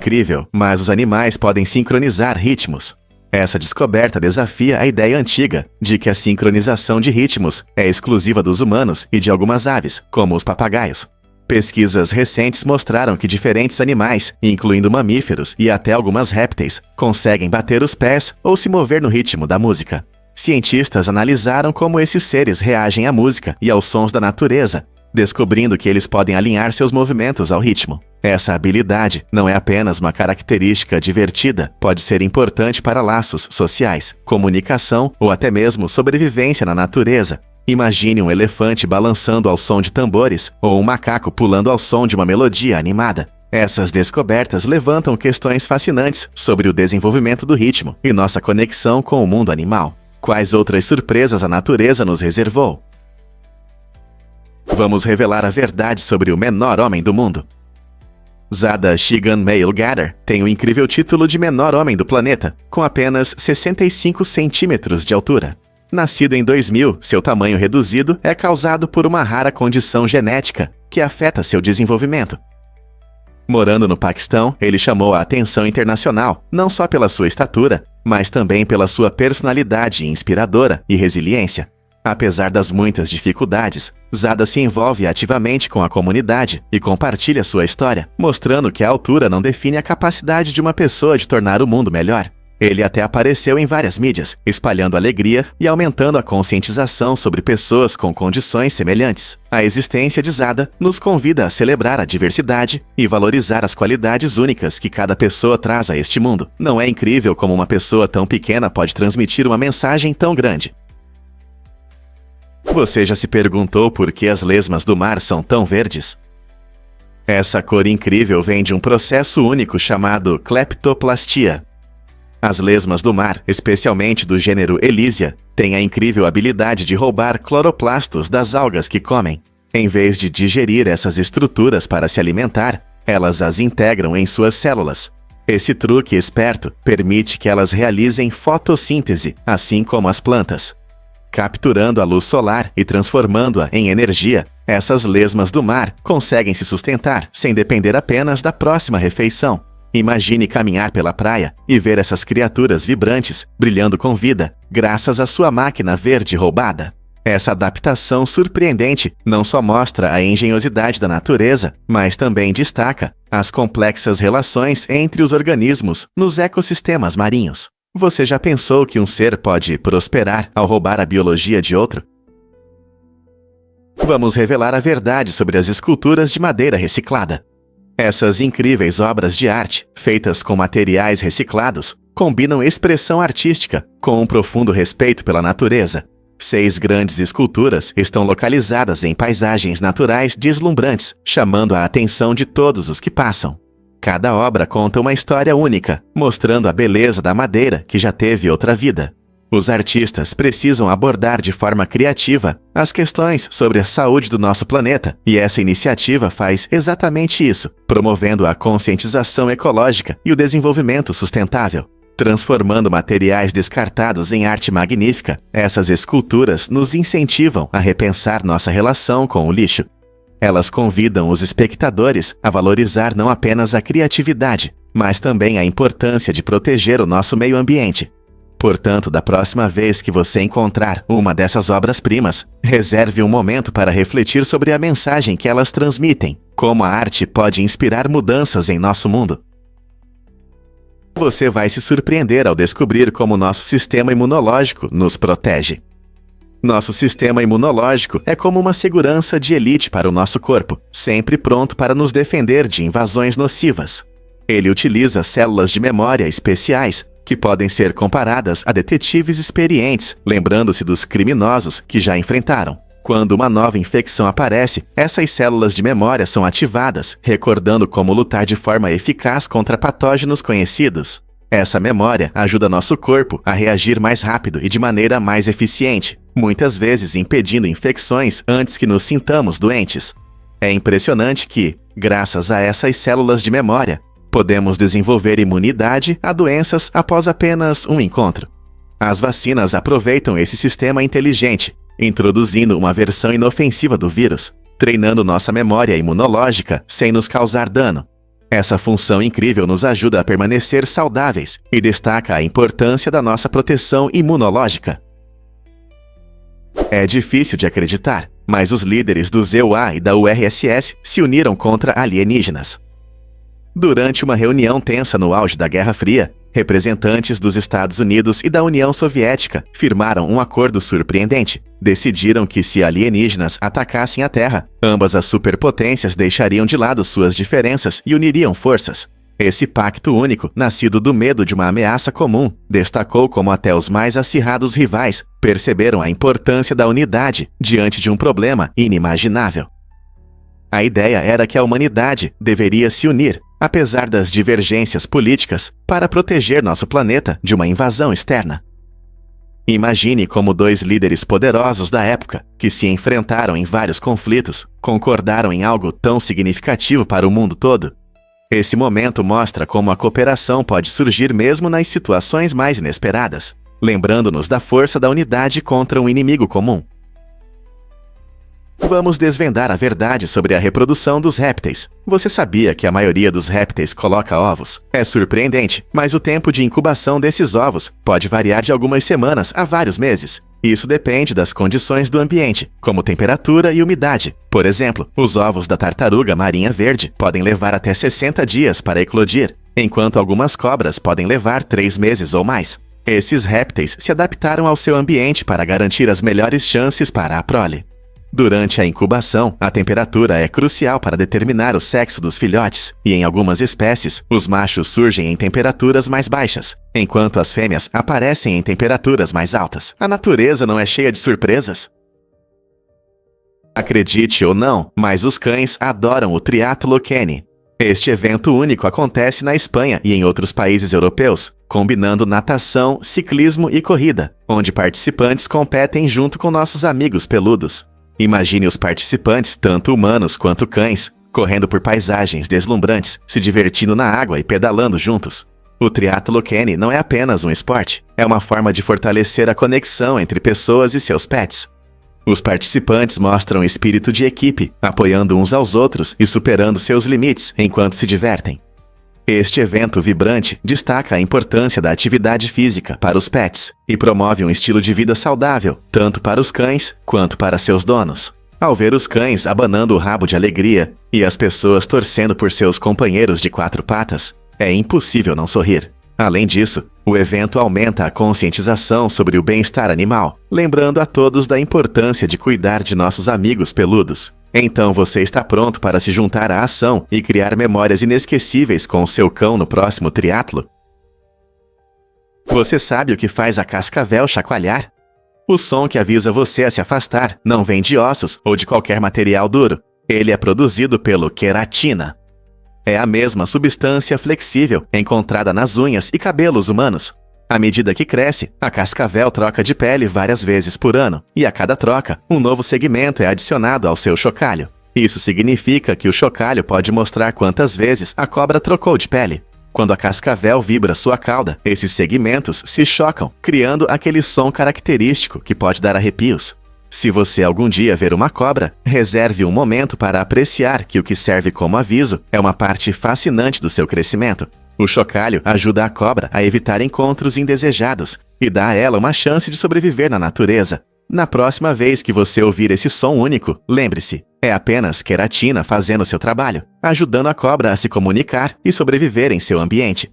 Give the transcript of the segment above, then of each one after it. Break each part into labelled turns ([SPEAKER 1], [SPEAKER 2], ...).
[SPEAKER 1] incrível, mas os animais podem sincronizar ritmos. Essa descoberta desafia a ideia antiga de que a sincronização de ritmos é exclusiva dos humanos e de algumas aves, como os papagaios. Pesquisas recentes mostraram que diferentes animais, incluindo mamíferos e até algumas répteis, conseguem bater os pés ou se mover no ritmo da música. Cientistas analisaram como esses seres reagem à música e aos sons da natureza, descobrindo que eles podem alinhar seus movimentos ao ritmo. Essa habilidade não é apenas uma característica divertida, pode ser importante para laços sociais, comunicação ou até mesmo sobrevivência na natureza. Imagine um elefante balançando ao som de tambores ou um macaco pulando ao som de uma melodia animada. Essas descobertas levantam questões fascinantes sobre o desenvolvimento do ritmo e nossa conexão com o mundo animal. Quais outras surpresas a natureza nos reservou? Vamos revelar a verdade sobre o menor homem do mundo. Zada Shigan Mailgatter tem o incrível título de menor homem do planeta, com apenas 65 centímetros de altura. Nascido em 2000, seu tamanho reduzido é causado por uma rara condição genética que afeta seu desenvolvimento. Morando no Paquistão, ele chamou a atenção internacional, não só pela sua estatura, mas também pela sua personalidade inspiradora e resiliência. Apesar das muitas dificuldades, Zada se envolve ativamente com a comunidade e compartilha sua história, mostrando que a altura não define a capacidade de uma pessoa de tornar o mundo melhor. Ele até apareceu em várias mídias, espalhando alegria e aumentando a conscientização sobre pessoas com condições semelhantes. A existência de Zada nos convida a celebrar a diversidade e valorizar as qualidades únicas que cada pessoa traz a este mundo. Não é incrível como uma pessoa tão pequena pode transmitir uma mensagem tão grande? Você já se perguntou por que as lesmas do mar são tão verdes? Essa cor incrível vem de um processo único chamado cleptoplastia. As lesmas do mar, especialmente do gênero Elysia, têm a incrível habilidade de roubar cloroplastos das algas que comem. Em vez de digerir essas estruturas para se alimentar, elas as integram em suas células. Esse truque esperto permite que elas realizem fotossíntese, assim como as plantas. Capturando a luz solar e transformando-a em energia, essas lesmas do mar conseguem se sustentar sem depender apenas da próxima refeição. Imagine caminhar pela praia e ver essas criaturas vibrantes, brilhando com vida, graças à sua máquina verde roubada. Essa adaptação surpreendente não só mostra a engenhosidade da natureza, mas também destaca as complexas relações entre os organismos nos ecossistemas marinhos. Você já pensou que um ser pode prosperar ao roubar a biologia de outro? Vamos revelar a verdade sobre as esculturas de madeira reciclada. Essas incríveis obras de arte, feitas com materiais reciclados, combinam expressão artística com um profundo respeito pela natureza. 6 grandes esculturas estão localizadas em paisagens naturais deslumbrantes, chamando a atenção de todos os que passam. Cada obra conta uma história única, mostrando a beleza da madeira que já teve outra vida. Os artistas precisam abordar de forma criativa as questões sobre a saúde do nosso planeta, e essa iniciativa faz exatamente isso, promovendo a conscientização ecológica e o desenvolvimento sustentável. Transformando materiais descartados em arte magnífica, essas esculturas nos incentivam a repensar nossa relação com o lixo. Elas convidam os espectadores a valorizar não apenas a criatividade, mas também a importância de proteger o nosso meio ambiente. Portanto, da próxima vez que você encontrar uma dessas obras-primas, reserve um momento para refletir sobre a mensagem que elas transmitem, como a arte pode inspirar mudanças em nosso mundo. Você vai se surpreender ao descobrir como nosso sistema imunológico nos protege. Nosso sistema imunológico é como uma segurança de elite para o nosso corpo, sempre pronto para nos defender de invasões nocivas. Ele utiliza células de memória especiais, que podem ser comparadas a detetives experientes, lembrando-se dos criminosos que já enfrentaram. Quando uma nova infecção aparece, essas células de memória são ativadas, recordando como lutar de forma eficaz contra patógenos conhecidos. Essa memória ajuda nosso corpo a reagir mais rápido e de maneira mais eficiente, muitas vezes impedindo infecções antes que nos sintamos doentes. É impressionante que, graças a essas células de memória, podemos desenvolver imunidade a doenças após apenas um encontro. As vacinas aproveitam esse sistema inteligente, introduzindo uma versão inofensiva do vírus, treinando nossa memória imunológica sem nos causar dano. Essa função incrível nos ajuda a permanecer saudáveis e destaca a importância da nossa proteção imunológica. É difícil de acreditar, mas os líderes do ZEUA e da URSS se uniram contra alienígenas. Durante uma reunião tensa no auge da Guerra Fria, representantes dos Estados Unidos e da União Soviética firmaram um acordo surpreendente. Decidiram que se alienígenas atacassem a Terra, ambas as superpotências deixariam de lado suas diferenças e uniriam forças. Esse pacto único, nascido do medo de uma ameaça comum, destacou como até os mais acirrados rivais perceberam a importância da unidade diante de um problema inimaginável. A ideia era que a humanidade deveria se unir, apesar das divergências políticas, para proteger nosso planeta de uma invasão externa. Imagine como dois líderes poderosos da época, que se enfrentaram em vários conflitos, concordaram em algo tão significativo para o mundo todo. Esse momento mostra como a cooperação pode surgir mesmo nas situações mais inesperadas, lembrando-nos da força da unidade contra um inimigo comum. Vamos desvendar a verdade sobre a reprodução dos répteis. Você sabia que a maioria dos répteis coloca ovos? É surpreendente, mas o tempo de incubação desses ovos pode variar de algumas semanas a vários meses. Isso depende das condições do ambiente, como temperatura e umidade. Por exemplo, os ovos da tartaruga marinha verde podem levar até 60 dias para eclodir, enquanto algumas cobras podem levar 3 meses ou mais. Esses répteis se adaptaram ao seu ambiente para garantir as melhores chances para a prole. Durante a incubação, a temperatura é crucial para determinar o sexo dos filhotes, e em algumas espécies, os machos surgem em temperaturas mais baixas, enquanto as fêmeas aparecem em temperaturas mais altas. A natureza não é cheia de surpresas? Acredite ou não, mas os cães adoram o triatlo Kenny. Este evento único acontece na Espanha e em outros países europeus, combinando natação, ciclismo e corrida, onde participantes competem junto com nossos amigos peludos. Imagine os participantes, tanto humanos quanto cães, correndo por paisagens deslumbrantes, se divertindo na água e pedalando juntos. O triatlo Kenny não é apenas um esporte, é uma forma de fortalecer a conexão entre pessoas e seus pets. Os participantes mostram espírito de equipe, apoiando uns aos outros e superando seus limites enquanto se divertem. Este evento vibrante destaca a importância da atividade física para os pets e promove um estilo de vida saudável, tanto para os cães quanto para seus donos. Ao ver os cães abanando o rabo de alegria e as pessoas torcendo por seus companheiros de 4 patas, é impossível não sorrir. Além disso, o evento aumenta a conscientização sobre o bem-estar animal, lembrando a todos da importância de cuidar de nossos amigos peludos. Então você está pronto para se juntar à ação e criar memórias inesquecíveis com o seu cão no próximo triatlo? Você sabe o que faz a cascavel chacoalhar? O som que avisa você a se afastar não vem de ossos ou de qualquer material duro. Ele é produzido pelo queratina. É a mesma substância flexível encontrada nas unhas e cabelos humanos. À medida que cresce, a cascavel troca de pele várias vezes por ano, e a cada troca, um novo segmento é adicionado ao seu chocalho. Isso significa que o chocalho pode mostrar quantas vezes a cobra trocou de pele. Quando a cascavel vibra sua cauda, esses segmentos se chocam, criando aquele som característico que pode dar arrepios. Se você algum dia ver uma cobra, reserve um momento para apreciar que o que serve como aviso é uma parte fascinante do seu crescimento. O chocalho ajuda a cobra a evitar encontros indesejados e dá a ela uma chance de sobreviver na natureza. Na próxima vez que você ouvir esse som único, lembre-se, é apenas queratina fazendo seu trabalho, ajudando a cobra a se comunicar e sobreviver em seu ambiente.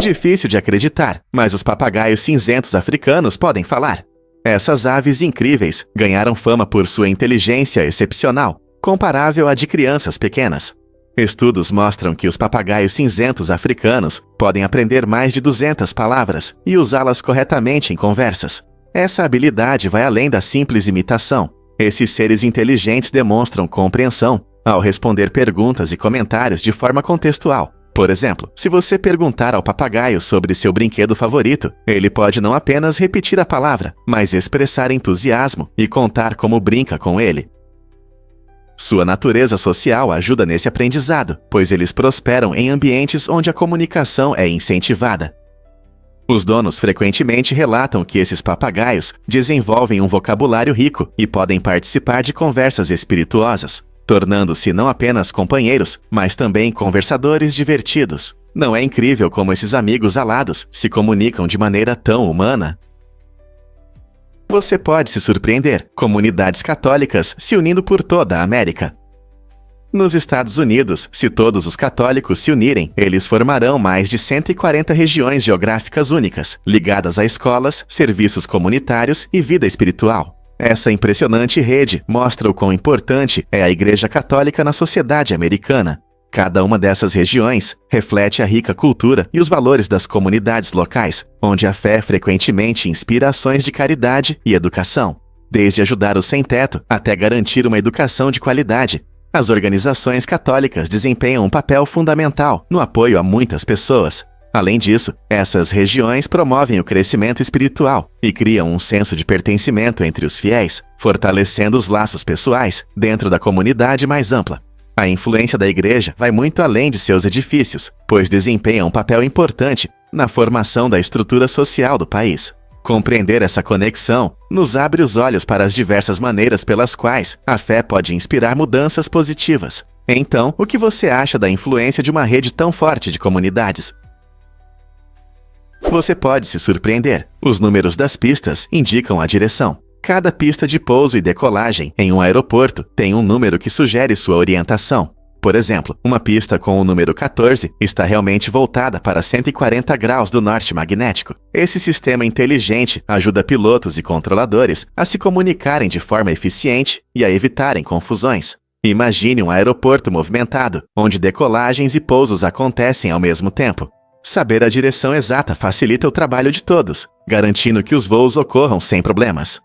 [SPEAKER 1] Difícil de acreditar, mas os papagaios cinzentos africanos podem falar. Essas aves incríveis ganharam fama por sua inteligência excepcional, comparável à de crianças pequenas. Estudos mostram que os papagaios cinzentos africanos podem aprender mais de 200 palavras e usá-las corretamente em conversas. Essa habilidade vai além da simples imitação. Esses seres inteligentes demonstram compreensão ao responder perguntas e comentários de forma contextual. Por exemplo, se você perguntar ao papagaio sobre seu brinquedo favorito, ele pode não apenas repetir a palavra, mas expressar entusiasmo e contar como brinca com ele. Sua natureza social ajuda nesse aprendizado, pois eles prosperam em ambientes onde a comunicação é incentivada. Os donos frequentemente relatam que esses papagaios desenvolvem um vocabulário rico e podem participar de conversas espirituosas. tornando-se não apenas companheiros, mas também conversadores divertidos. Não é incrível como esses amigos alados se comunicam de maneira tão humana? Você pode se surpreender, comunidades católicas se unindo por toda a América. Nos Estados Unidos, se todos os católicos se unirem, eles formarão mais de 140 regiões geográficas únicas, ligadas a escolas, serviços comunitários e vida espiritual. Essa impressionante rede mostra o quão importante é a Igreja Católica na sociedade americana. Cada uma dessas regiões reflete a rica cultura e os valores das comunidades locais, onde a fé frequentemente inspira ações de caridade e educação. Desde ajudar os sem-teto até garantir uma educação de qualidade, as organizações católicas desempenham um papel fundamental no apoio a muitas pessoas. Além disso, essas regiões promovem o crescimento espiritual e criam um senso de pertencimento entre os fiéis, fortalecendo os laços pessoais dentro da comunidade mais ampla. A influência da igreja vai muito além de seus edifícios, pois desempenha um papel importante na formação da estrutura social do país. Compreender essa conexão nos abre os olhos para as diversas maneiras pelas quais a fé pode inspirar mudanças positivas. Então, o que você acha da influência de uma rede tão forte de comunidades? Você pode se surpreender. Os números das pistas indicam a direção. Cada pista de pouso e decolagem em um aeroporto tem um número que sugere sua orientação. Por exemplo, uma pista com o número 14 está realmente voltada para 140 graus do norte magnético. Esse sistema inteligente ajuda pilotos e controladores a se comunicarem de forma eficiente e a evitarem confusões. Imagine um aeroporto movimentado, onde decolagens e pousos acontecem ao mesmo tempo. Saber a direção exata facilita o trabalho de todos, garantindo que os voos ocorram sem problemas.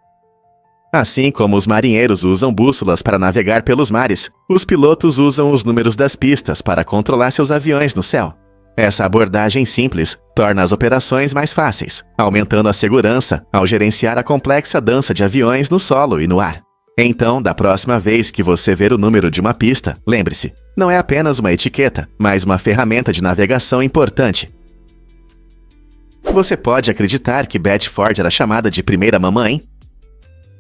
[SPEAKER 1] Assim como os marinheiros usam bússolas para navegar pelos mares, os pilotos usam os números das pistas para controlar seus aviões no céu. Essa abordagem simples torna as operações mais fáceis, aumentando a segurança ao gerenciar a complexa dança de aviões no solo e no ar. Então, da próxima vez que você ver o número de uma pista, lembre-se, não é apenas uma etiqueta, mas uma ferramenta de navegação importante. Você pode acreditar que Betty Ford era chamada de primeira mamãe?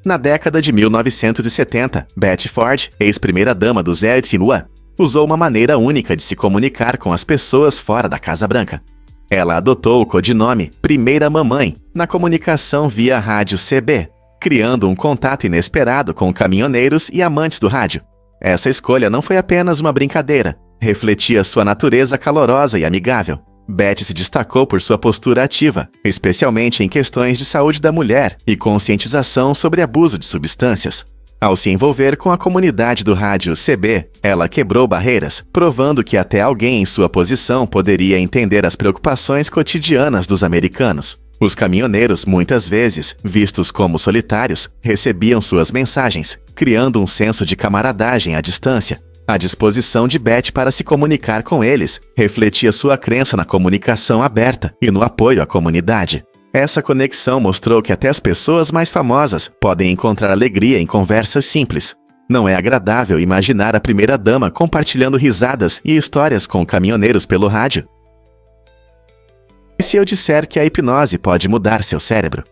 [SPEAKER 1] Na década de 1970, Betty Ford, ex-primeira-dama do Zé Tsinua, usou uma maneira única de se comunicar com as pessoas fora da Casa Branca. Ela adotou o codinome Primeira Mamãe na comunicação via rádio CB, criando um contato inesperado com caminhoneiros e amantes do rádio. Essa escolha não foi apenas uma brincadeira, refletia sua natureza calorosa e amigável. Betty se destacou por sua postura ativa, especialmente em questões de saúde da mulher e conscientização sobre abuso de substâncias. Ao se envolver com a comunidade do rádio CB, ela quebrou barreiras, provando que até alguém em sua posição poderia entender as preocupações cotidianas dos americanos. Os caminhoneiros, muitas vezes vistos como solitários, recebiam suas mensagens, criando um senso de camaradagem à distância. A disposição de Betty para se comunicar com eles refletia sua crença na comunicação aberta e no apoio à comunidade. Essa conexão mostrou que até as pessoas mais famosas podem encontrar alegria em conversas simples. Não é agradável imaginar a primeira-dama compartilhando risadas e histórias com caminhoneiros pelo rádio? E se eu disser que a hipnose pode mudar seu cérebro?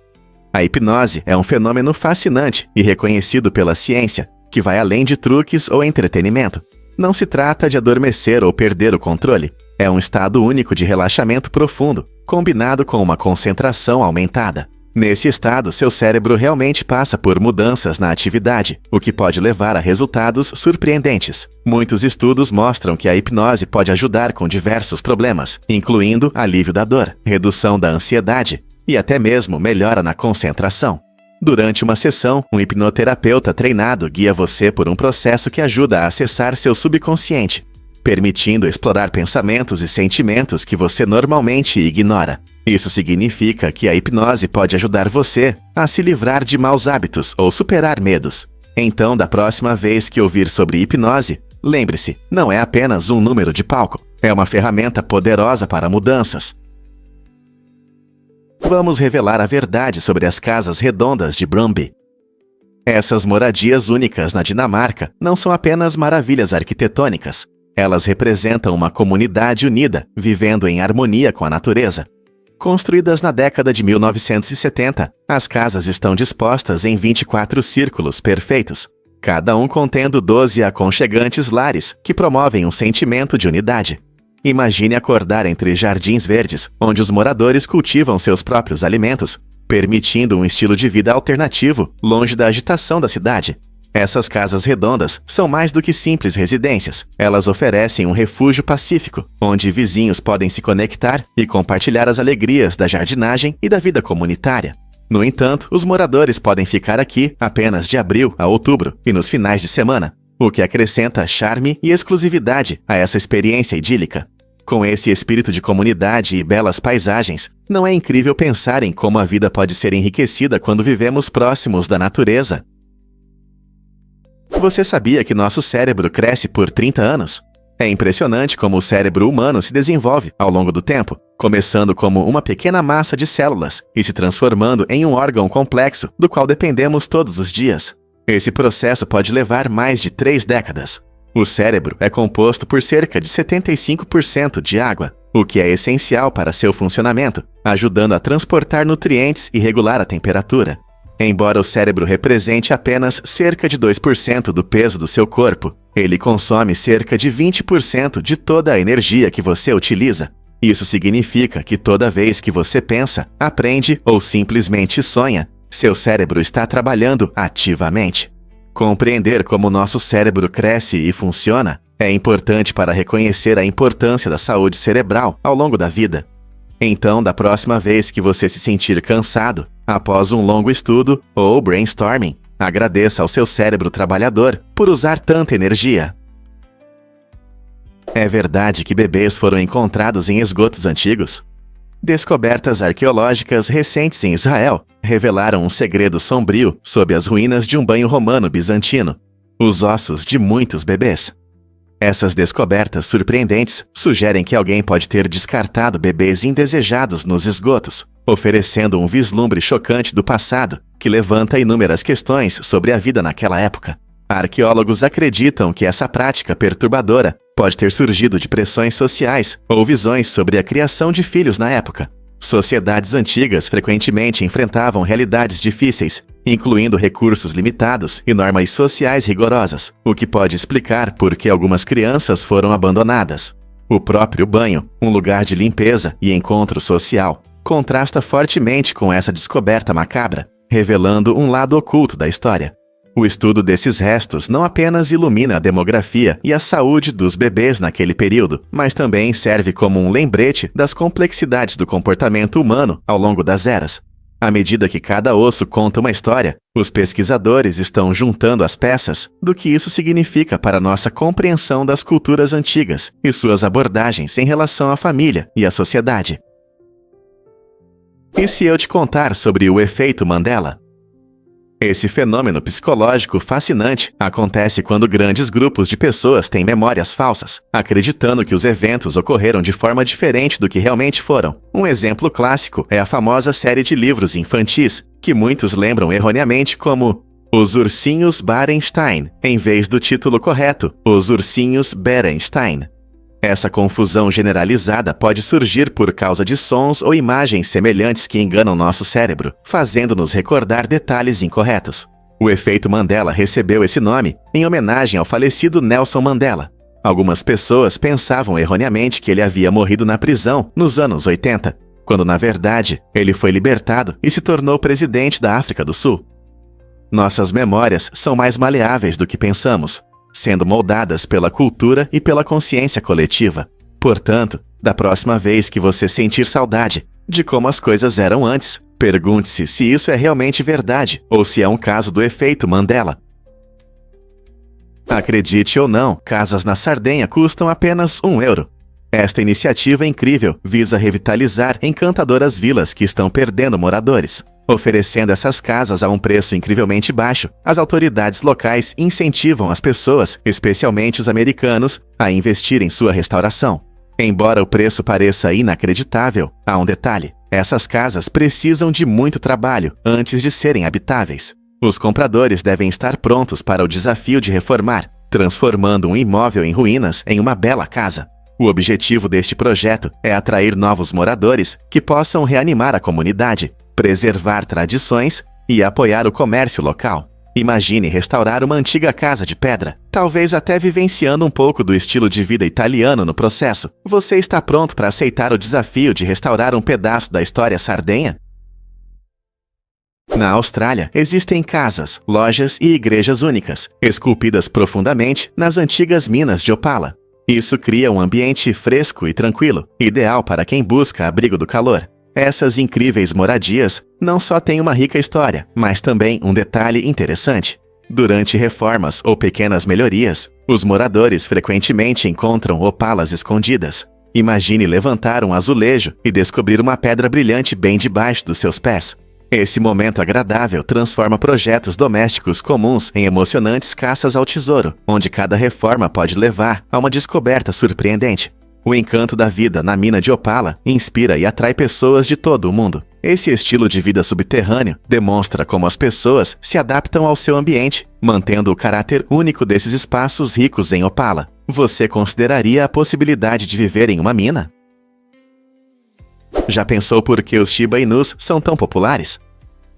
[SPEAKER 1] A hipnose é um fenômeno fascinante e reconhecido pela ciência, que vai além de truques ou entretenimento. Não se trata de adormecer ou perder o controle. É um estado único de relaxamento profundo, combinado com uma concentração aumentada. Nesse estado, seu cérebro realmente passa por mudanças na atividade, o que pode levar a resultados surpreendentes. Muitos estudos mostram que a hipnose pode ajudar com diversos problemas, incluindo alívio da dor, redução da ansiedade e até mesmo melhora na concentração. Durante uma sessão, um hipnoterapeuta treinado guia você por um processo que ajuda a acessar seu subconsciente, permitindo explorar pensamentos e sentimentos que você normalmente ignora. Isso significa que a hipnose pode ajudar você a se livrar de maus hábitos ou superar medos. Então, da próxima vez que ouvir sobre hipnose, lembre-se, não é apenas um número de palco, é uma ferramenta poderosa para mudanças. Vamos revelar a verdade sobre as casas redondas de Brøndby. Essas moradias únicas na Dinamarca não são apenas maravilhas arquitetônicas. Elas representam uma comunidade unida, vivendo em harmonia com a natureza. Construídas na década de 1970, as casas estão dispostas em 24 círculos perfeitos. cada um contendo 12 aconchegantes lares que promovem um sentimento de unidade. Imagine acordar entre jardins verdes, onde os moradores cultivam seus próprios alimentos, permitindo um estilo de vida alternativo, longe da agitação da cidade. Essas casas redondas são mais do que simples residências. Elas oferecem um refúgio pacífico, onde vizinhos podem se conectar e compartilhar as alegrias da jardinagem e da vida comunitária. No entanto, os moradores podem ficar aqui apenas de abril a outubro e nos finais de semana, o que acrescenta charme e exclusividade a essa experiência idílica. Com esse espírito de comunidade e belas paisagens, não é incrível pensar em como a vida pode ser enriquecida quando vivemos próximos da natureza? Você sabia que nosso cérebro cresce por 30 anos? É impressionante como o cérebro humano se desenvolve ao longo do tempo, começando como uma pequena massa de células e se transformando em um órgão complexo do qual dependemos todos os dias. Esse processo pode levar mais de 3 décadas. O cérebro é composto por cerca de 75% de água, o que é essencial para seu funcionamento, ajudando a transportar nutrientes e regular a temperatura. Embora o cérebro represente apenas cerca de 2% do peso do seu corpo, ele consome cerca de 20% de toda a energia que você utiliza. Isso significa que toda vez que você pensa, aprende ou simplesmente sonha, seu cérebro está trabalhando ativamente. Compreender como nosso cérebro cresce e funciona é importante para reconhecer a importância da saúde cerebral ao longo da vida. Então, da próxima vez que você se sentir cansado, após um longo estudo ou brainstorming, agradeça ao seu cérebro trabalhador por usar tanta energia. É verdade que bebês foram encontrados em esgotos antigos? Descobertas arqueológicas recentes em Israel revelaram um segredo sombrio sob as ruínas de um banho romano bizantino: os ossos de muitos bebês. Essas descobertas surpreendentes sugerem que alguém pode ter descartado bebês indesejados nos esgotos, oferecendo um vislumbre chocante do passado que levanta inúmeras questões sobre a vida naquela época. Arqueólogos acreditam que essa prática perturbadora pode ter surgido de pressões sociais ou visões sobre a criação de filhos na época. Sociedades antigas frequentemente enfrentavam realidades difíceis, incluindo recursos limitados e normas sociais rigorosas, o que pode explicar por que algumas crianças foram abandonadas. O próprio banho, um lugar de limpeza e encontro social, contrasta fortemente com essa descoberta macabra, revelando um lado oculto da história. O estudo desses restos não apenas ilumina a demografia e a saúde dos bebês naquele período, mas também serve como um lembrete das complexidades do comportamento humano ao longo das eras. À medida que cada osso conta uma história, os pesquisadores estão juntando as peças do que isso significa para nossa compreensão das culturas antigas e suas abordagens em relação à família e à sociedade. E se eu te contar sobre o efeito Mandela? Esse fenômeno psicológico fascinante acontece quando grandes grupos de pessoas têm memórias falsas, acreditando que os eventos ocorreram de forma diferente do que realmente foram. Um exemplo clássico é a famosa série de livros infantis, que muitos lembram erroneamente como Os Ursinhos Barenstein, em vez do título correto, Os Ursinhos Berenstein. Essa confusão generalizada pode surgir por causa de sons ou imagens semelhantes que enganam nosso cérebro, fazendo-nos recordar detalhes incorretos. O efeito Mandela recebeu esse nome em homenagem ao falecido Nelson Mandela. Algumas pessoas pensavam erroneamente que ele havia morrido na prisão nos anos 80, quando na verdade ele foi libertado e se tornou presidente da África do Sul. Nossas memórias são mais maleáveis do que pensamos, sendo moldadas pela cultura e pela consciência coletiva. Portanto, da próxima vez que você sentir saudade de como as coisas eram antes, pergunte-se se isso é realmente verdade ou se é um caso do efeito Mandela. Acredite ou não, casas na Sardenha custam apenas €1. Esta iniciativa incrível visa revitalizar encantadoras vilas que estão perdendo moradores. Oferecendo essas casas a um preço incrivelmente baixo, as autoridades locais incentivam as pessoas, especialmente os americanos, a investir em sua restauração. Embora o preço pareça inacreditável, há um detalhe: essas casas precisam de muito trabalho antes de serem habitáveis. Os compradores devem estar prontos para o desafio de reformar, transformando um imóvel em ruínas em uma bela casa. O objetivo deste projeto é atrair novos moradores que possam reanimar a comunidade, preservar tradições e apoiar o comércio local. Imagine restaurar uma antiga casa de pedra, talvez até vivenciando um pouco do estilo de vida italiano no processo. Você está pronto para aceitar o desafio de restaurar um pedaço da história sardenha? Na Austrália, existem casas, lojas e igrejas únicas, esculpidas profundamente nas antigas minas de Opala. Isso cria um ambiente fresco e tranquilo, ideal para quem busca abrigo do calor. Essas incríveis moradias não só têm uma rica história, mas também um detalhe interessante. Durante reformas ou pequenas melhorias, os moradores frequentemente encontram opalas escondidas. Imagine levantar um azulejo e descobrir uma pedra brilhante bem debaixo dos seus pés. Esse momento agradável transforma projetos domésticos comuns em emocionantes caças ao tesouro, onde cada reforma pode levar a uma descoberta surpreendente. O encanto da vida na mina de Opala inspira e atrai pessoas de todo o mundo. Esse estilo de vida subterrâneo demonstra como as pessoas se adaptam ao seu ambiente, mantendo o caráter único desses espaços ricos em Opala. Você consideraria a possibilidade de viver em uma mina? Já pensou por que os Shiba Inus são tão populares?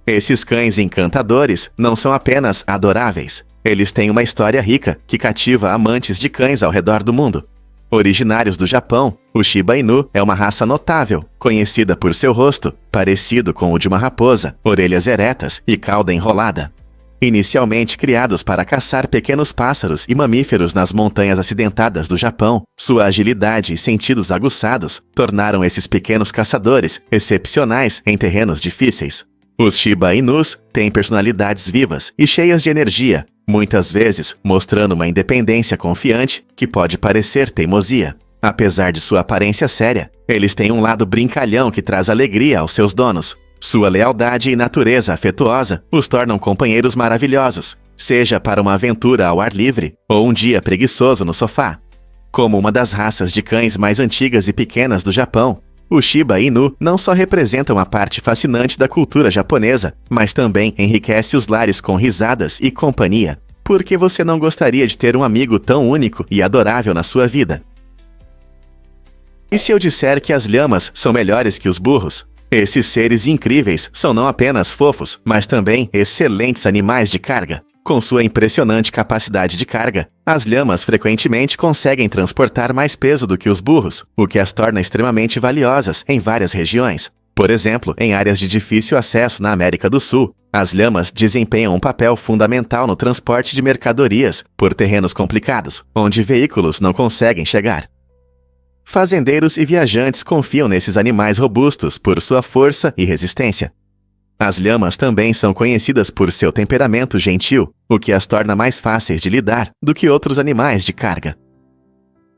[SPEAKER 1] Esses cães encantadores não são apenas adoráveis. Eles têm uma história rica que cativa amantes de cães ao redor do mundo. Originários do Japão, o Shiba Inu é uma raça notável, conhecida por seu rosto, parecido com o de uma raposa, orelhas eretas e cauda enrolada. Inicialmente criados para caçar pequenos pássaros e mamíferos nas montanhas acidentadas do Japão, sua agilidade e sentidos aguçados tornaram esses pequenos caçadores excepcionais em terrenos difíceis. Os Shiba Inus têm personalidades vivas e cheias de energia, muitas vezes mostrando uma independência confiante que pode parecer teimosia. Apesar de sua aparência séria, eles têm um lado brincalhão que traz alegria aos seus donos. Sua lealdade e natureza afetuosa os tornam companheiros maravilhosos, seja para uma aventura ao ar livre ou um dia preguiçoso no sofá. Como uma das raças de cães mais antigas e pequenas do Japão, o Shiba Inu não só representa uma parte fascinante da cultura japonesa, mas também enriquece os lares com risadas e companhia. Por que você não gostaria de ter um amigo tão único e adorável na sua vida? E se eu disser que as lhamas são melhores que os burros? Esses seres incríveis são não apenas fofos, mas também excelentes animais de carga. Com sua impressionante capacidade de carga, as lhamas frequentemente conseguem transportar mais peso do que os burros, o que as torna extremamente valiosas em várias regiões. Por exemplo, em áreas de difícil acesso na América do Sul, as lhamas desempenham um papel fundamental no transporte de mercadorias por terrenos complicados, onde veículos não conseguem chegar. Fazendeiros e viajantes confiam nesses animais robustos por sua força e resistência. As lhamas também são conhecidas por seu temperamento gentil, o que as torna mais fáceis de lidar do que outros animais de carga.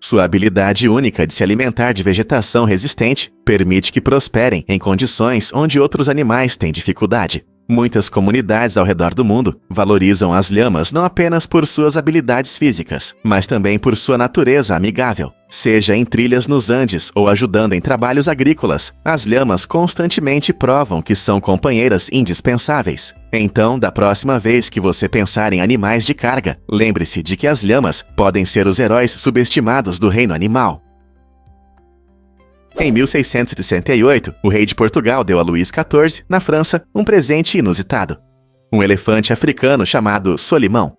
[SPEAKER 1] Sua habilidade única de se alimentar de vegetação resistente permite que prosperem em condições onde outros animais têm dificuldade. Muitas comunidades ao redor do mundo valorizam as lhamas não apenas por suas habilidades físicas, mas também por sua natureza amigável. Seja em trilhas nos Andes ou ajudando em trabalhos agrícolas, as lhamas constantemente provam que são companheiras indispensáveis. Então, da próxima vez que você pensar em animais de carga, lembre-se de que as lhamas podem ser os heróis subestimados do reino animal. Em 1668, o rei de Portugal deu a Luís XIV, na França, um presente inusitado: um elefante africano chamado Solimão.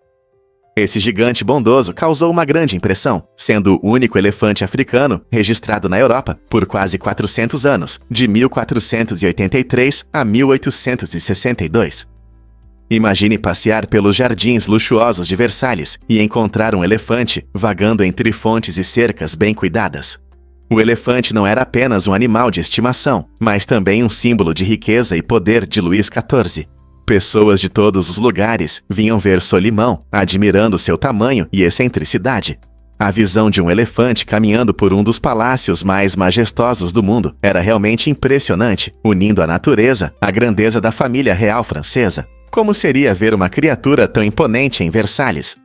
[SPEAKER 1] Esse gigante bondoso causou uma grande impressão, sendo o único elefante africano registrado na Europa por quase 400 anos, de 1483 a 1862. Imagine passear pelos jardins luxuosos de Versalhes e encontrar um elefante vagando entre fontes e cercas bem cuidadas. O elefante não era apenas um animal de estimação, mas também um símbolo de riqueza e poder de Luís XIV. Pessoas de todos os lugares vinham ver Solimão, admirando seu tamanho e excentricidade. A visão de um elefante caminhando por um dos palácios mais majestosos do mundo era realmente impressionante, unindo a natureza à grandeza da família real francesa. Como seria ver uma criatura tão imponente em Versalhes?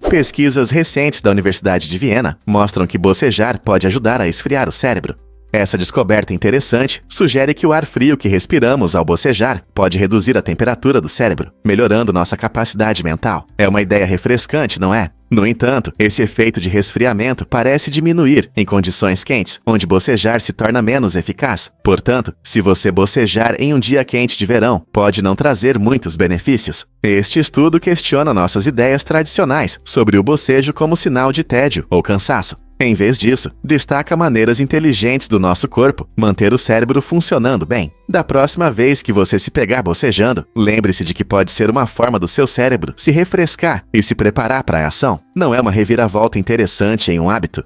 [SPEAKER 1] Pesquisas recentes da Universidade de Viena mostram que bocejar pode ajudar a esfriar o cérebro. Essa descoberta interessante sugere que o ar frio que respiramos ao bocejar pode reduzir a temperatura do cérebro, melhorando nossa capacidade mental. É uma ideia refrescante, não é? No entanto, esse efeito de resfriamento parece diminuir em condições quentes, onde bocejar se torna menos eficaz. Portanto, se você bocejar em um dia quente de verão, pode não trazer muitos benefícios. Este estudo questiona nossas ideias tradicionais sobre o bocejo como sinal de tédio ou cansaço. Em vez disso, destaca maneiras inteligentes do nosso corpo manter o cérebro funcionando bem. Da próxima vez que você se pegar bocejando, lembre-se de que pode ser uma forma do seu cérebro se refrescar e se preparar para a ação. Não é uma reviravolta interessante em um hábito?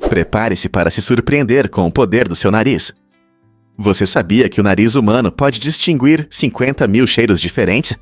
[SPEAKER 1] Prepare-se para se surpreender com o poder do seu nariz. Você sabia que o nariz humano pode distinguir 50 mil cheiros diferentes?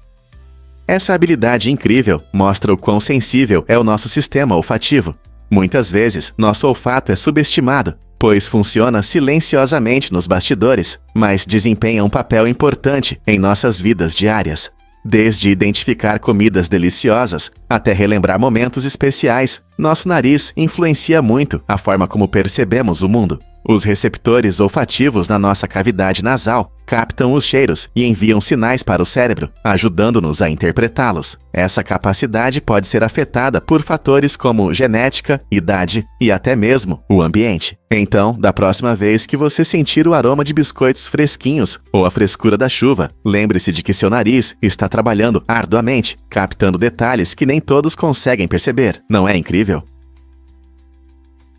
[SPEAKER 1] Essa habilidade incrível mostra o quão sensível é o nosso sistema olfativo. Muitas vezes, nosso olfato é subestimado, pois funciona silenciosamente nos bastidores, mas desempenha um papel importante em nossas vidas diárias. Desde identificar comidas deliciosas até relembrar momentos especiais, nosso nariz influencia muito a forma como percebemos o mundo. Os receptores olfativos na nossa cavidade nasal captam os cheiros e enviam sinais para o cérebro, ajudando-nos a interpretá-los. Essa capacidade pode ser afetada por fatores como genética, idade e até mesmo o ambiente. Então, da próxima vez que você sentir o aroma de biscoitos fresquinhos ou a frescura da chuva, lembre-se de que seu nariz está trabalhando arduamente, captando detalhes que nem todos conseguem perceber. Não é incrível?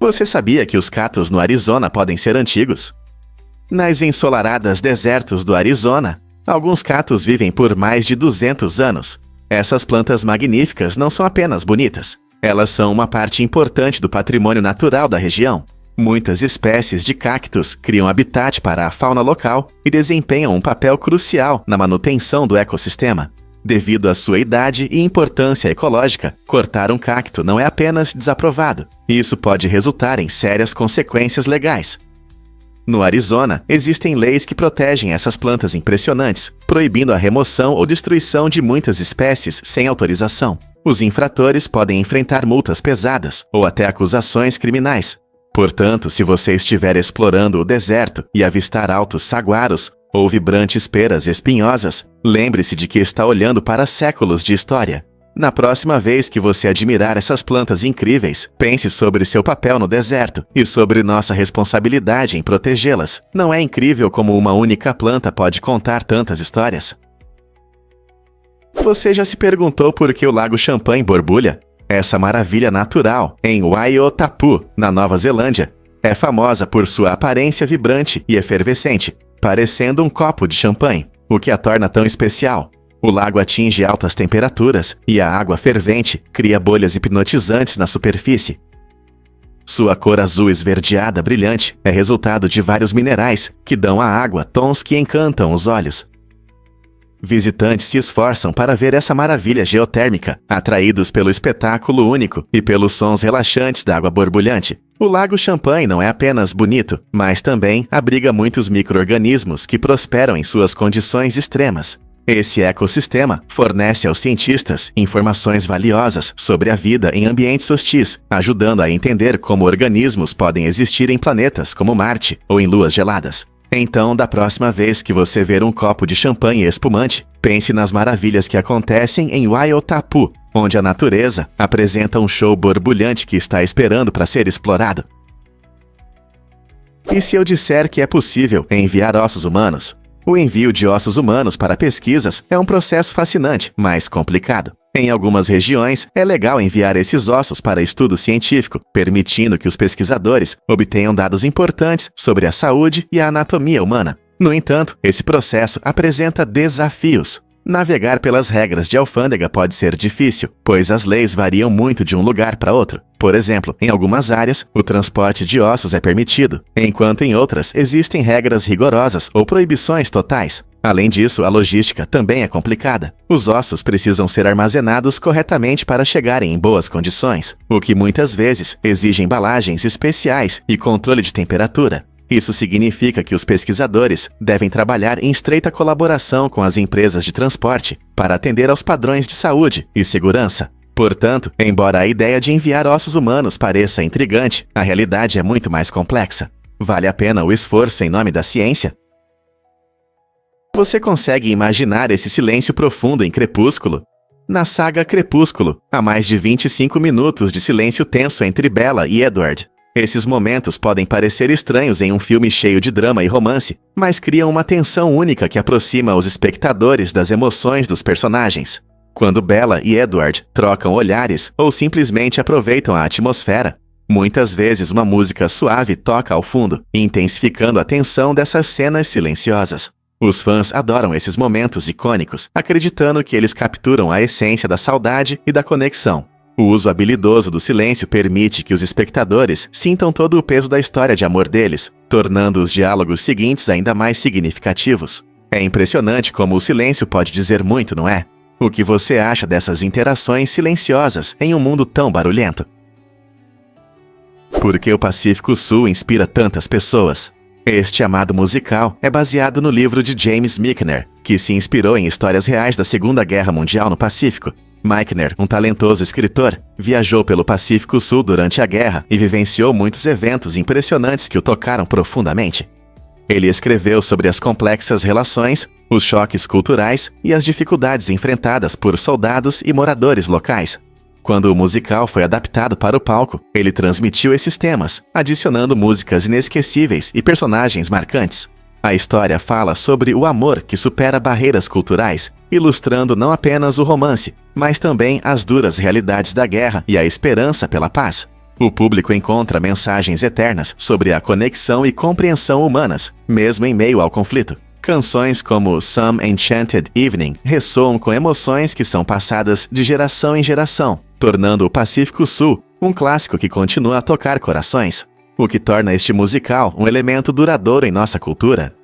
[SPEAKER 1] Você sabia que os catos no Arizona podem ser antigos? Nas ensolaradas desertos do Arizona, alguns catos vivem por mais de 200 anos. Essas plantas magníficas não são apenas bonitas, elas são uma parte importante do patrimônio natural da região. Muitas espécies de cactos criam habitat para a fauna local e desempenham um papel crucial na manutenção do ecossistema. Devido à sua idade e importância ecológica, cortar um cacto não é apenas desaprovado. Isso pode resultar em sérias consequências legais. No Arizona, existem leis que protegem essas plantas impressionantes, proibindo a remoção ou destruição de muitas espécies sem autorização. Os infratores podem enfrentar multas pesadas ou até acusações criminais. Portanto, se você estiver explorando o deserto e avistar altos saguaros ou vibrantes peras espinhosas, lembre-se de que está olhando para séculos de história. Na próxima vez que você admirar essas plantas incríveis, pense sobre seu papel no deserto e sobre nossa responsabilidade em protegê-las. Não é incrível como uma única planta pode contar tantas histórias? Você já se perguntou por que o Lago Champlain borbulha? Essa maravilha natural, em Waiotapu, na Nova Zelândia, é famosa por sua aparência vibrante e efervescente, parecendo um copo de champanhe, o que a torna tão especial. O lago atinge altas temperaturas e a água fervente cria bolhas hipnotizantes na superfície. Sua cor azul esverdeada brilhante é resultado de vários minerais que dão à água tons que encantam os olhos. Visitantes se esforçam para ver essa maravilha geotérmica, atraídos pelo espetáculo único e pelos sons relaxantes da água borbulhante. O Lago Champlain não é apenas bonito, mas também abriga muitos micro-organismos que prosperam em suas condições extremas. Esse ecossistema fornece aos cientistas informações valiosas sobre a vida em ambientes hostis, ajudando a entender como organismos podem existir em planetas como Marte ou em luas geladas. Então, da próxima vez que você ver um copo de champanhe espumante, pense nas maravilhas que acontecem em Waiotapu, onde a natureza apresenta um show borbulhante que está esperando para ser explorado. E se eu disser que é possível enviar ossos humanos? O envio de ossos humanos para pesquisas é um processo fascinante, mas complicado. Em algumas regiões, é legal enviar esses ossos para estudo científico, permitindo que os pesquisadores obtenham dados importantes sobre a saúde e a anatomia humana. No entanto, esse processo apresenta desafios. Navegar pelas regras de alfândega pode ser difícil, pois as leis variam muito de um lugar para outro. Por exemplo, em algumas áreas, o transporte de ossos é permitido, enquanto em outras existem regras rigorosas ou proibições totais. Além disso, a logística também é complicada. Os ossos precisam ser armazenados corretamente para chegarem em boas condições, o que muitas vezes exige embalagens especiais e controle de temperatura. Isso significa que os pesquisadores devem trabalhar em estreita colaboração com as empresas de transporte para atender aos padrões de saúde e segurança. Portanto, embora a ideia de enviar ossos humanos pareça intrigante, a realidade é muito mais complexa. Vale a pena o esforço em nome da ciência? Você consegue imaginar esse silêncio profundo em Crepúsculo? Na saga Crepúsculo, há mais de 25 minutos de silêncio tenso entre Bella e Edward. Esses momentos podem parecer estranhos em um filme cheio de drama e romance, mas criam uma tensão única que aproxima os espectadores das emoções dos personagens. Quando Bella e Edward trocam olhares ou simplesmente aproveitam a atmosfera, muitas vezes uma música suave toca ao fundo, intensificando a tensão dessas cenas silenciosas. Os fãs adoram esses momentos icônicos, acreditando que eles capturam a essência da saudade e da conexão. O uso habilidoso do silêncio permite que os espectadores sintam todo o peso da história de amor deles, tornando os diálogos seguintes ainda mais significativos. É impressionante como o silêncio pode dizer muito, não é? O que você acha dessas interações silenciosas em um mundo tão barulhento? Por que o Pacífico Sul inspira tantas pessoas? Este amado musical é baseado no livro de James Michener, que se inspirou em histórias reais da Segunda Guerra Mundial no Pacífico. Michener, um talentoso escritor, viajou pelo Pacífico Sul durante a guerra e vivenciou muitos eventos impressionantes que o tocaram profundamente. Ele escreveu sobre as complexas relações, os choques culturais e as dificuldades enfrentadas por soldados e moradores locais. Quando o musical foi adaptado para o palco, ele transmitiu esses temas, adicionando músicas inesquecíveis e personagens marcantes. A história fala sobre o amor que supera barreiras culturais, ilustrando não apenas o romance, mas também as duras realidades da guerra e a esperança pela paz. O público encontra mensagens eternas sobre a conexão e compreensão humanas, mesmo em meio ao conflito. Canções como Some Enchanted Evening ressoam com emoções que são passadas de geração em geração, tornando o Pacífico Sul um clássico que continua a tocar corações, o que torna este musical um elemento duradouro em nossa cultura.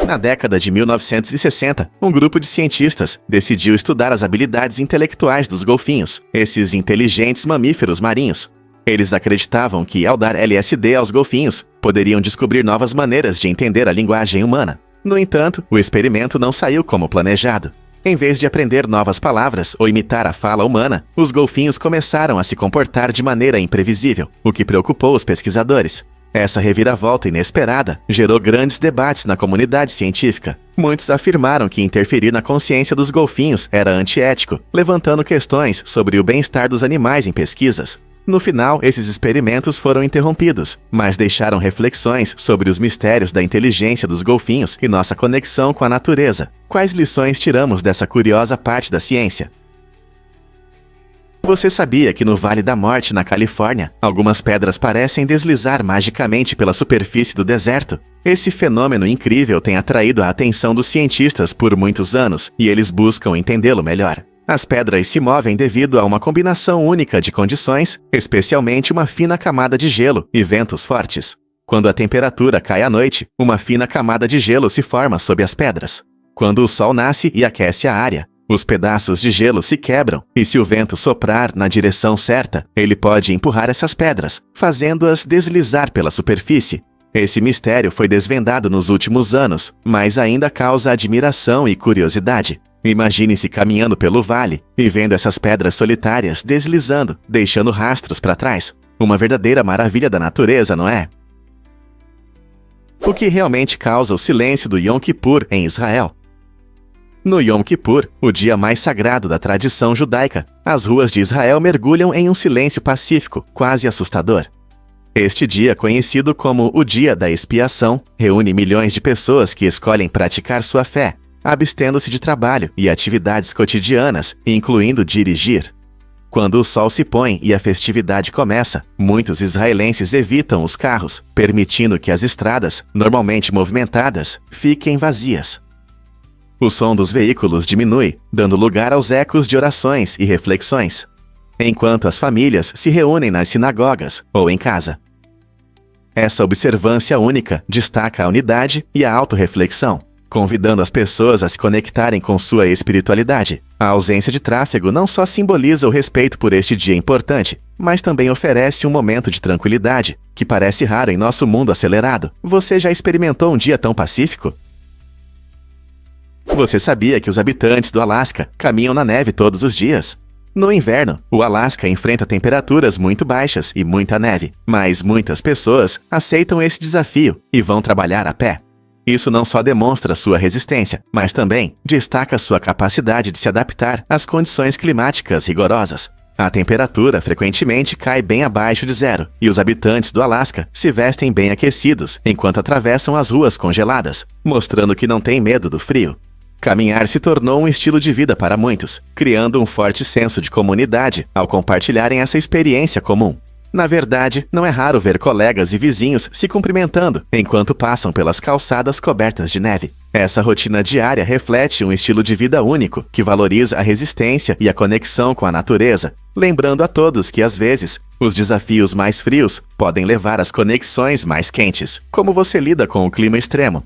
[SPEAKER 1] Na década de 1960, um grupo de cientistas decidiu estudar as habilidades intelectuais dos golfinhos, esses inteligentes mamíferos marinhos. Eles acreditavam que, ao dar LSD aos golfinhos, poderiam descobrir novas maneiras de entender a linguagem humana. No entanto, o experimento não saiu como planejado. Em vez de aprender novas palavras ou imitar a fala humana, os golfinhos começaram a se comportar de maneira imprevisível, o que preocupou os pesquisadores. Essa reviravolta inesperada gerou grandes debates na comunidade científica. Muitos afirmaram que interferir na consciência dos golfinhos era antiético, levantando questões sobre o bem-estar dos animais em pesquisas. No final, esses experimentos foram interrompidos, mas deixaram reflexões sobre os mistérios da inteligência dos golfinhos e nossa conexão com a natureza. Quais lições tiramos dessa curiosa parte da ciência? Você sabia que no Vale da Morte, na Califórnia, algumas pedras parecem deslizar magicamente pela superfície do deserto? Esse fenômeno incrível tem atraído a atenção dos cientistas por muitos anos e eles buscam entendê-lo melhor. As pedras se movem devido a uma combinação única de condições, especialmente uma fina camada de gelo e ventos fortes. Quando a temperatura cai à noite, uma fina camada de gelo se forma sob as pedras. Quando o sol nasce e aquece a área, os pedaços de gelo se quebram e se o vento soprar na direção certa, ele pode empurrar essas pedras, fazendo-as deslizar pela superfície. Esse mistério foi desvendado nos últimos anos, mas ainda causa admiração e curiosidade. Imagine-se caminhando pelo vale e vendo essas pedras solitárias deslizando, deixando rastros para trás. Uma verdadeira maravilha da natureza, não é? O que realmente causa o silêncio do Yom Kippur em Israel? No Yom Kippur, o dia mais sagrado da tradição judaica, as ruas de Israel mergulham em um silêncio pacífico, quase assustador. Este dia, conhecido como o Dia da Expiação, reúne milhões de pessoas que escolhem praticar sua fé, abstendo-se de trabalho e atividades cotidianas, incluindo dirigir. Quando o sol se põe e a festividade começa, muitos israelenses evitam os carros, permitindo que as estradas, normalmente movimentadas, fiquem vazias. O som dos veículos diminui, dando lugar aos ecos de orações e reflexões, enquanto as famílias se reúnem nas sinagogas ou em casa. Essa observância única destaca a unidade e a autorreflexão, convidando as pessoas a se conectarem com sua espiritualidade. A ausência de tráfego não só simboliza o respeito por este dia importante, mas também oferece um momento de tranquilidade, que parece raro em nosso mundo acelerado. Você já experimentou um dia tão pacífico? Você sabia que os habitantes do Alasca caminham na neve todos os dias? No inverno, o Alasca enfrenta temperaturas muito baixas e muita neve, mas muitas pessoas aceitam esse desafio e vão trabalhar a pé. Isso não só demonstra sua resistência, mas também destaca sua capacidade de se adaptar às condições climáticas rigorosas. A temperatura frequentemente cai bem abaixo de zero, e os habitantes do Alasca se vestem bem aquecidos enquanto atravessam as ruas congeladas, mostrando que não têm medo do frio. Caminhar se tornou um estilo de vida para muitos, criando um forte senso de comunidade ao compartilharem essa experiência comum. Na verdade, não é raro ver colegas e vizinhos se cumprimentando enquanto passam pelas calçadas cobertas de neve. Essa rotina diária reflete um estilo de vida único que valoriza a resistência e a conexão com a natureza, lembrando a todos que, às vezes, os desafios mais frios podem levar às conexões mais quentes. Como você lida com o clima extremo?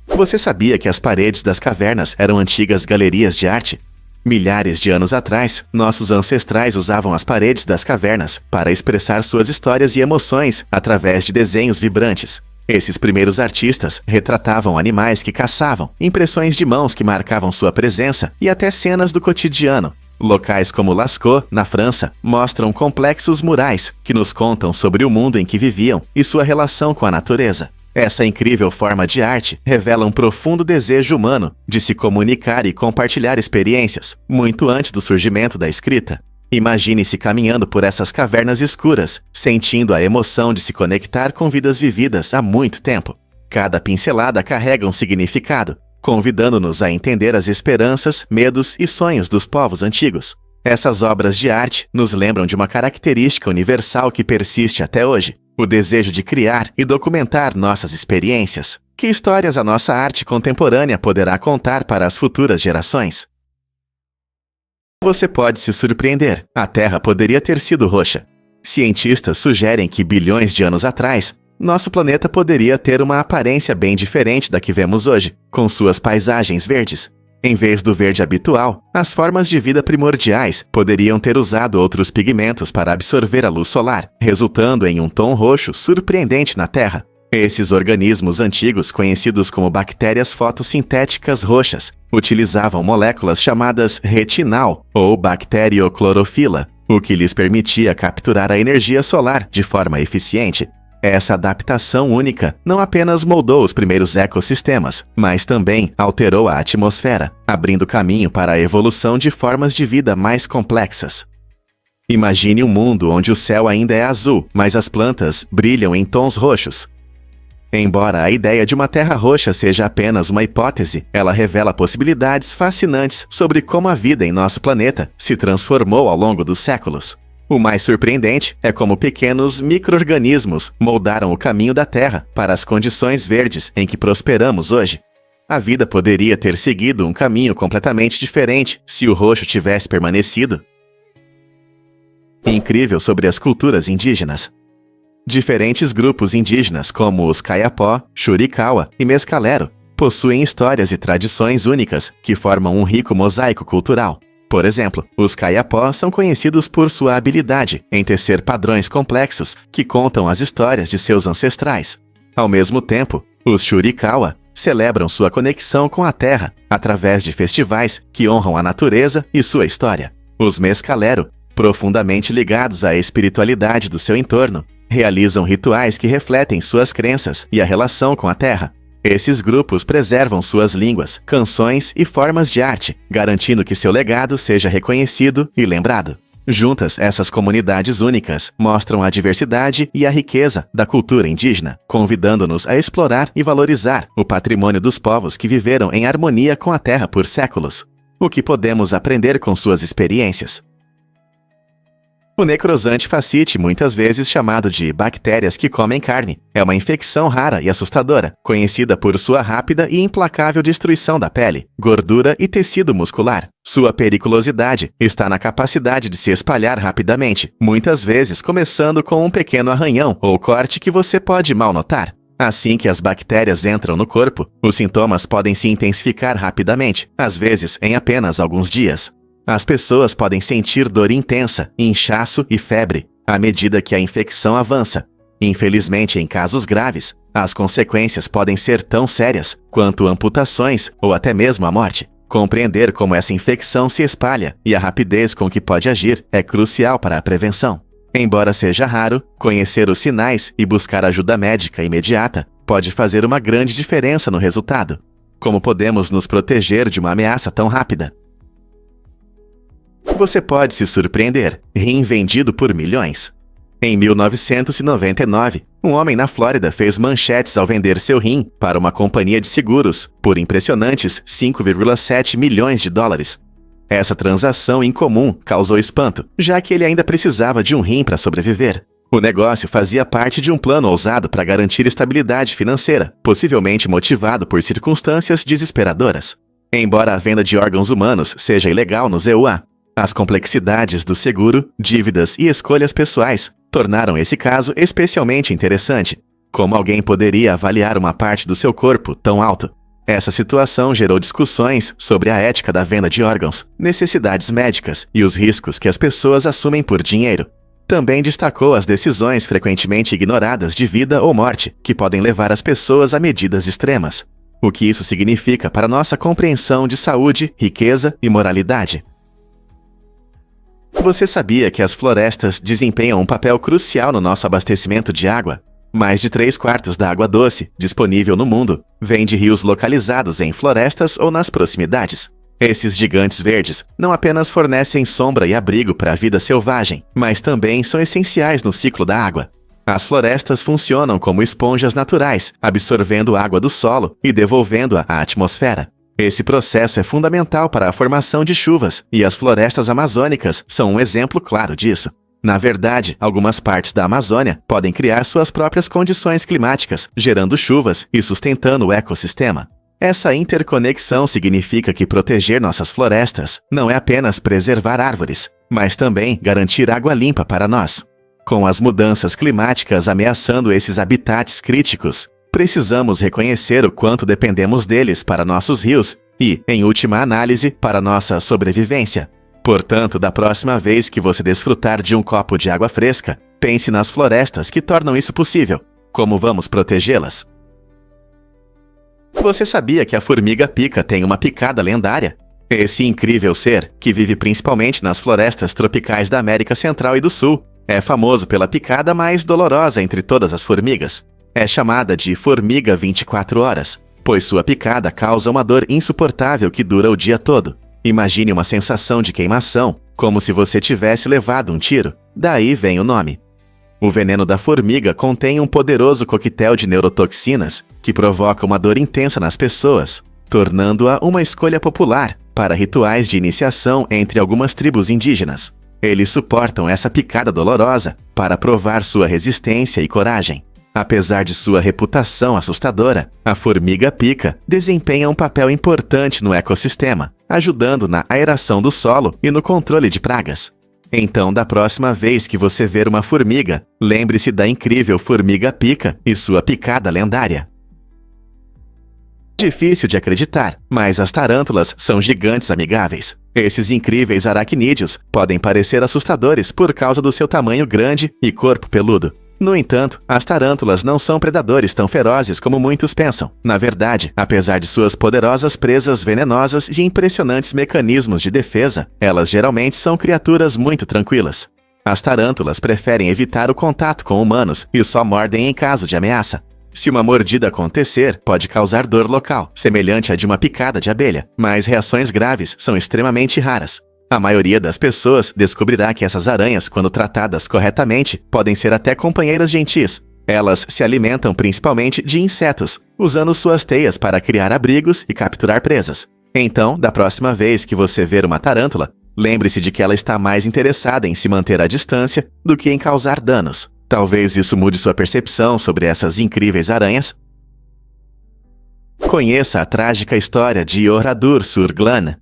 [SPEAKER 1] Você sabia que as paredes das cavernas eram antigas galerias de arte? Milhares de anos atrás, nossos ancestrais usavam as paredes das cavernas para expressar suas histórias e emoções através de desenhos vibrantes. Esses primeiros artistas retratavam animais que caçavam, impressões de mãos que marcavam sua presença e até cenas do cotidiano. Locais como Lascaux, na França, mostram complexos murais que nos contam sobre o mundo em que viviam e sua relação com a natureza. Essa incrível forma de arte revela um profundo desejo humano de se comunicar e compartilhar experiências, muito antes do surgimento da escrita. Imagine-se caminhando por essas cavernas escuras, sentindo a emoção de se conectar com vidas vividas há muito tempo. Cada pincelada carrega um significado, convidando-nos a entender as esperanças, medos e sonhos dos povos antigos. Essas obras de arte nos lembram de uma característica universal que persiste até hoje: o desejo de criar e documentar nossas experiências. Que histórias a nossa arte contemporânea poderá contar para as futuras gerações? Você pode se surpreender. A Terra poderia ter sido roxa. Cientistas sugerem que bilhões de anos atrás, nosso planeta poderia ter uma aparência bem diferente da que vemos hoje, com suas paisagens verdes. Em vez do verde habitual, as formas de vida primordiais poderiam ter usado outros pigmentos para absorver a luz solar, resultando em um tom roxo surpreendente na Terra. Esses organismos antigos, conhecidos como bactérias fotossintéticas roxas, utilizavam moléculas chamadas retinal ou bacterioclorofila, o que lhes permitia capturar a energia solar de forma eficiente. Essa adaptação única não apenas moldou os primeiros ecossistemas, mas também alterou a atmosfera, abrindo caminho para a evolução de formas de vida mais complexas. Imagine um mundo onde o céu ainda é azul, mas as plantas brilham em tons roxos. Embora a ideia de uma terra roxa seja apenas uma hipótese, ela revela possibilidades fascinantes sobre como a vida em nosso planeta se transformou ao longo dos séculos. O mais surpreendente é como pequenos micro-organismos moldaram o caminho da Terra para as condições verdes em que prosperamos hoje. A vida poderia ter seguido um caminho completamente diferente se o roxo tivesse permanecido. Incrível sobre as culturas indígenas. Diferentes grupos indígenas, como os Kayapó, Churicaua e Mescalero, possuem histórias e tradições únicas que formam um rico mosaico cultural. Por exemplo, os Kayapó são conhecidos por sua habilidade em tecer padrões complexos que contam as histórias de seus ancestrais. Ao mesmo tempo, os Churicaua celebram sua conexão com a terra através de festivais que honram a natureza e sua história. Os Mescalero, profundamente ligados à espiritualidade do seu entorno, realizam rituais que refletem suas crenças e a relação com a terra. Esses grupos preservam suas línguas, canções e formas de arte, garantindo que seu legado seja reconhecido e lembrado. Juntas, essas comunidades únicas mostram a diversidade e a riqueza da cultura indígena, convidando-nos a explorar e valorizar o patrimônio dos povos que viveram em harmonia com a terra por séculos. O que podemos aprender com suas experiências? O necrosante fascite, muitas vezes chamado de bactérias que comem carne, é uma infecção rara e assustadora, conhecida por sua rápida e implacável destruição da pele, gordura e tecido muscular. Sua periculosidade está na capacidade de se espalhar rapidamente, muitas vezes começando com um pequeno arranhão ou corte que você pode mal notar. Assim que as bactérias entram no corpo, os sintomas podem se intensificar rapidamente, às vezes em apenas alguns dias. As pessoas podem sentir dor intensa, inchaço e febre à medida que a infecção avança. Infelizmente, em casos graves, As consequências podem ser tão sérias quanto amputações ou até mesmo a morte. Compreender como essa infecção se espalha e a rapidez com que pode agir é crucial para a prevenção. Embora seja raro, conhecer os sinais e buscar ajuda médica imediata pode fazer uma grande diferença no resultado. Como podemos nos proteger de uma ameaça tão rápida? Você pode se surpreender, rim vendido por milhões. Em 1999, um homem na Flórida fez manchetes ao vender seu rim para uma companhia de seguros por impressionantes 5,7 milhões de dólares. Essa transação incomum causou espanto, já que ele ainda precisava de um rim para sobreviver. O negócio fazia parte de um plano ousado para garantir estabilidade financeira, possivelmente motivado por circunstâncias desesperadoras. Embora a venda de órgãos humanos seja ilegal nos EUA, as complexidades do seguro, dívidas e escolhas pessoais tornaram esse caso especialmente interessante. Como alguém poderia avaliar uma parte do seu corpo tão alto? Essa situação gerou discussões sobre a ética da venda de órgãos, necessidades médicas e os riscos que as pessoas assumem por dinheiro. Também destacou as decisões frequentemente ignoradas de vida ou morte, que podem levar as pessoas a medidas extremas. O que isso significa para nossa compreensão de saúde, riqueza e moralidade? Você sabia que as florestas desempenham um papel crucial no nosso abastecimento de água? Mais de 3/4 da água doce disponível no mundo vem de rios localizados em florestas ou nas proximidades. Esses gigantes verdes não apenas fornecem sombra e abrigo para a vida selvagem, mas também são essenciais no ciclo da água. As florestas funcionam como esponjas naturais, absorvendo água do solo e devolvendo-a à atmosfera. Esse processo é fundamental para a formação de chuvas, e as florestas amazônicas são um exemplo claro disso. Na verdade, algumas partes da Amazônia podem criar suas próprias condições climáticas, gerando chuvas e sustentando o ecossistema. Essa interconexão significa que proteger nossas florestas não é apenas preservar árvores, mas também garantir água limpa para nós. Com as mudanças climáticas ameaçando esses habitats críticos, precisamos reconhecer o quanto dependemos deles para nossos rios e, em última análise, para nossa sobrevivência. Portanto, da próxima vez que você desfrutar de um copo de água fresca, pense nas florestas que tornam isso possível. Como vamos protegê-las? Você sabia que a formiga-pica tem uma picada lendária? Esse incrível ser, que vive principalmente nas florestas tropicais da América Central e do Sul, é famoso pela picada mais dolorosa entre todas as formigas. É chamada de formiga 24 horas, pois sua picada causa uma dor insuportável que dura o dia todo. Imagine uma sensação de queimação, como se você tivesse levado um tiro. Daí vem o nome. O veneno da formiga contém um poderoso coquetel de neurotoxinas que provoca uma dor intensa nas pessoas, tornando-a uma escolha popular para rituais de iniciação entre algumas tribos indígenas. Eles suportam essa picada dolorosa para provar sua resistência e coragem. Apesar de sua reputação assustadora, a formiga-pica desempenha um papel importante no ecossistema, ajudando na aeração do solo e no controle de pragas. Então, da próxima vez que você ver uma formiga, lembre-se da incrível formiga-pica e sua picada lendária. Difícil de acreditar, mas as tarântulas são gigantes amigáveis. Esses incríveis aracnídeos podem parecer assustadores por causa do seu tamanho grande e corpo peludo. No entanto, as tarântulas não são predadores tão ferozes como muitos pensam. Na verdade, apesar de suas poderosas presas venenosas e impressionantes mecanismos de defesa, elas geralmente são criaturas muito tranquilas. As tarântulas preferem evitar o contato com humanos e só mordem em caso de ameaça. Se uma mordida acontecer, pode causar dor local, semelhante à de uma picada de abelha, mas reações graves são extremamente raras. A maioria das pessoas descobrirá que essas aranhas, quando tratadas corretamente, podem ser até companheiras gentis. Elas se alimentam principalmente de insetos, usando suas teias para criar abrigos e capturar presas. Então, da próxima vez que você ver uma tarântula, lembre-se de que ela está mais interessada em se manter à distância do que em causar danos. Talvez isso mude sua percepção sobre essas incríveis aranhas. Conheça a trágica história de Oradour-sur-Glane.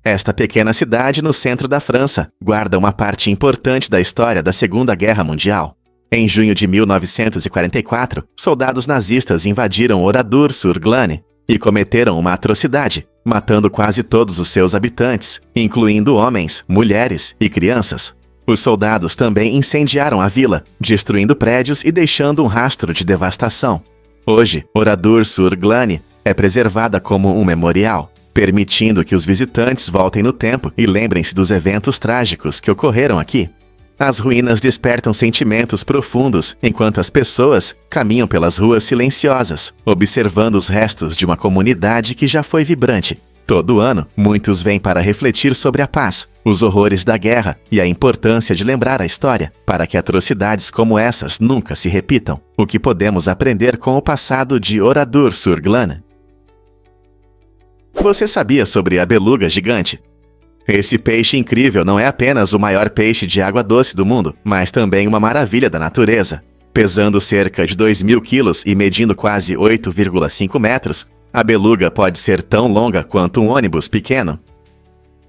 [SPEAKER 1] Esta pequena cidade no centro da França guarda uma parte importante da história da Segunda Guerra Mundial. Em junho de 1944, soldados nazistas invadiram Oradour-sur-Glane e cometeram uma atrocidade, matando quase todos os seus habitantes, incluindo homens, mulheres e crianças. Os soldados também incendiaram a vila, destruindo prédios e deixando um rastro de devastação. Hoje, Oradour-sur-Glane é preservada como um memorial, permitindo que os visitantes voltem no tempo e lembrem-se dos eventos trágicos que ocorreram aqui. As ruínas despertam sentimentos profundos enquanto as pessoas caminham pelas ruas silenciosas, observando os restos de uma comunidade que já foi vibrante. Todo ano, muitos vêm para refletir sobre a paz, os horrores da guerra e a importância de lembrar a história, para que atrocidades como essas nunca se repitam. O que podemos aprender com o passado de Oradour-sur-Glane? Você sabia sobre a beluga gigante? Esse peixe incrível não é apenas o maior peixe de água doce do mundo, mas também uma maravilha da natureza. Pesando cerca de 2.000 quilos e medindo quase 8,5 metros, a beluga pode ser tão longa quanto um ônibus pequeno.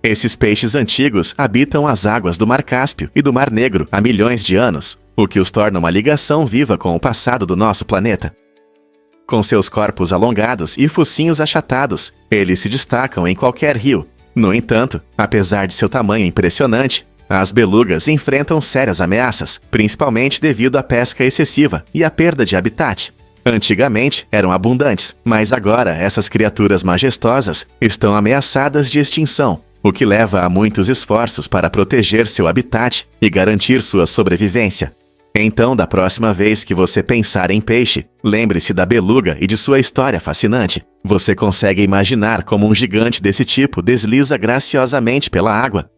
[SPEAKER 1] Esses peixes antigos habitam as águas do Mar Cáspio e do Mar Negro há milhões de anos, o que os torna uma ligação viva com o passado do nosso planeta. Com seus corpos alongados e focinhos achatados, eles se destacam em qualquer rio. No entanto, apesar de seu tamanho impressionante, as belugas enfrentam sérias ameaças, principalmente devido à pesca excessiva e à perda de habitat. Antigamente eram abundantes, mas agora essas criaturas majestosas estão ameaçadas de extinção, o que leva a muitos esforços para proteger seu habitat e garantir sua sobrevivência. Então, da próxima vez que você pensar em peixe, lembre-se da beluga e de sua história fascinante. Você consegue imaginar como um gigante desse tipo desliza graciosamente pela água.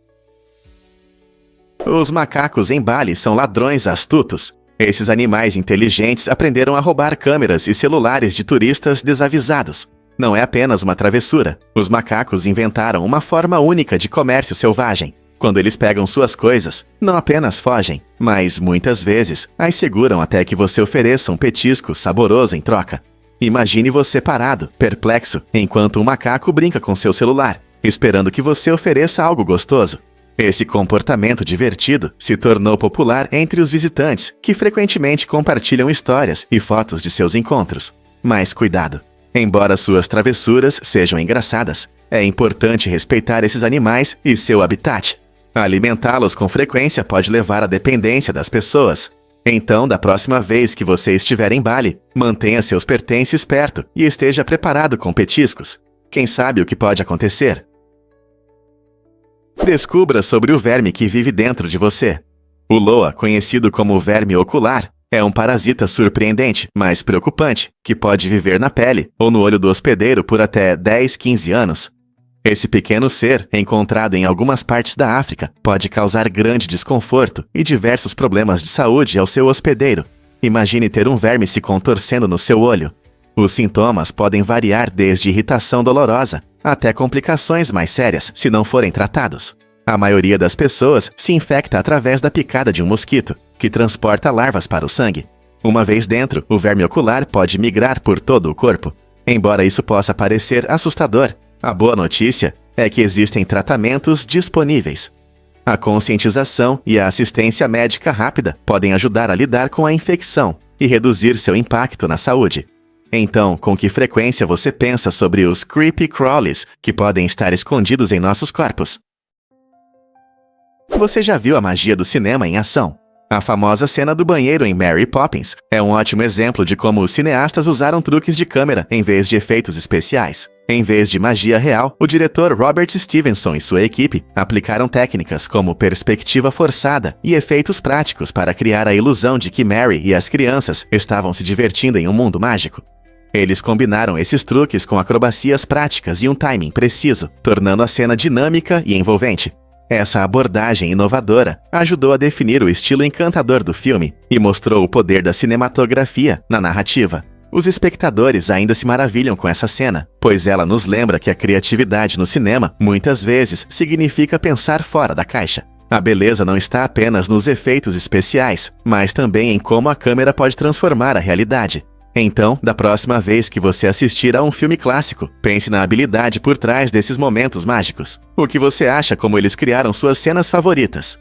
[SPEAKER 1] Os macacos em Bali são ladrões astutos. Esses animais inteligentes aprenderam a roubar câmeras e celulares de turistas desavisados. Não é apenas uma travessura. Os macacos inventaram uma forma única de comércio selvagem. Quando eles pegam suas coisas, não apenas fogem, mas muitas vezes as seguram até que você ofereça um petisco saboroso em troca. Imagine você parado, perplexo, enquanto um macaco brinca com seu celular, esperando que você ofereça algo gostoso. Esse comportamento divertido se tornou popular entre os visitantes, que frequentemente compartilham histórias e fotos de seus encontros. Mas cuidado! Embora suas travessuras sejam engraçadas, é importante respeitar esses animais e seu habitat. Alimentá-los com frequência pode levar à dependência das pessoas. Então, da próxima vez que você estiver em Bali, mantenha seus pertences perto e esteja preparado com petiscos. Quem sabe o que pode acontecer? Descubra sobre o verme que vive dentro de você. O loa, conhecido como verme ocular, é um parasita surpreendente, mas preocupante, que pode viver na pele ou no olho do hospedeiro por até 10-15 anos. Esse pequeno ser, encontrado em algumas partes da África, pode causar grande desconforto e diversos problemas de saúde ao seu hospedeiro. Imagine ter um verme se contorcendo no seu olho. Os sintomas podem variar desde irritação dolorosa até complicações mais sérias se não forem tratados. A maioria das pessoas se infecta através da picada de um mosquito, que transporta larvas para o sangue. Uma vez dentro, o verme ocular pode migrar por todo o corpo. Embora isso possa parecer assustador, a boa notícia é que existem tratamentos disponíveis. A conscientização e a assistência médica rápida podem ajudar a lidar com a infecção e reduzir seu impacto na saúde. Então, com que frequência você pensa sobre os creepy crawlies que podem estar escondidos em nossos corpos? Você já viu a magia do cinema em ação? A famosa cena do banheiro em Mary Poppins é um ótimo exemplo de como os cineastas usaram truques de câmera em vez de efeitos especiais. Em vez de magia real, o diretor Robert Stevenson e sua equipe aplicaram técnicas como perspectiva forçada e efeitos práticos para criar a ilusão de que Mary e as crianças estavam se divertindo em um mundo mágico. Eles combinaram esses truques com acrobacias práticas e um timing preciso, tornando a cena dinâmica e envolvente. Essa abordagem inovadora ajudou a definir o estilo encantador do filme e mostrou o poder da cinematografia na narrativa. Os espectadores ainda se maravilham com essa cena, pois ela nos lembra que a criatividade no cinema muitas vezes significa pensar fora da caixa. A beleza não está apenas nos efeitos especiais, mas também em como a câmera pode transformar a realidade. Então, da próxima vez que você assistir a um filme clássico, pense na habilidade por trás desses momentos mágicos. O que você acha como eles criaram suas cenas favoritas?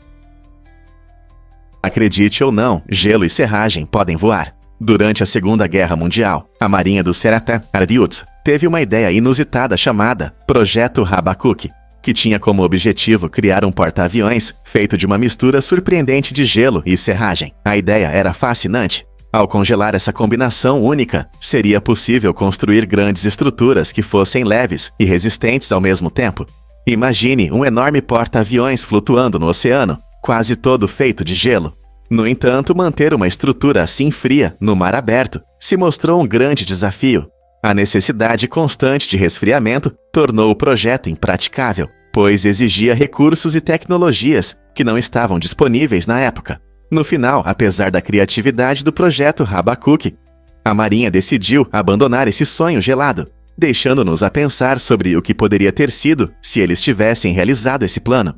[SPEAKER 1] Acredite ou não, gelo e serragem podem voar. Durante a Segunda Guerra Mundial, a Marinha do Seratan Ardiuts teve uma ideia inusitada chamada Projeto Habakkuk, que tinha como objetivo criar um porta-aviões feito de uma mistura surpreendente de gelo e serragem. A ideia era fascinante. Ao congelar essa combinação única, seria possível construir grandes estruturas que fossem leves e resistentes ao mesmo tempo. Imagine um enorme porta-aviões flutuando no oceano, quase todo feito de gelo. No entanto, manter uma estrutura assim fria no mar aberto se mostrou um grande desafio. A necessidade constante de resfriamento tornou o projeto impraticável, pois exigia recursos e tecnologias que não estavam disponíveis na época. No final, apesar da criatividade do projeto Habacuque, a Marinha decidiu abandonar esse sonho gelado, deixando-nos a pensar sobre o que poderia ter sido se eles tivessem realizado esse plano.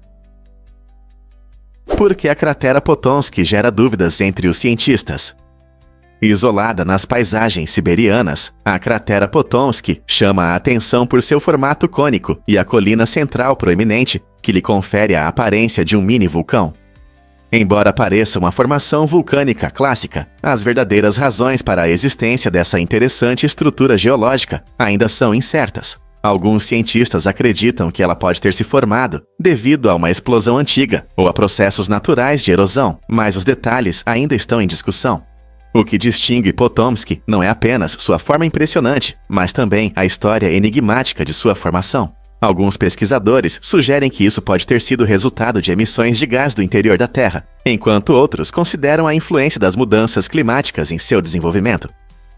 [SPEAKER 1] Por que a cratera Potonsky gera dúvidas entre os cientistas? Isolada nas paisagens siberianas, a cratera Potonsky chama a atenção por seu formato cônico e a colina central proeminente, que lhe confere a aparência de um mini vulcão. Embora pareça uma formação vulcânica clássica, as verdadeiras razões para a existência dessa interessante estrutura geológica ainda são incertas. Alguns cientistas acreditam que ela pode ter se formado devido a uma explosão antiga ou a processos naturais de erosão, mas os detalhes ainda estão em discussão. O que distingue Potomsky não é apenas sua forma impressionante, mas também a história enigmática de sua formação. Alguns pesquisadores sugerem que isso pode ter sido resultado de emissões de gás do interior da Terra, enquanto outros consideram a influência das mudanças climáticas em seu desenvolvimento.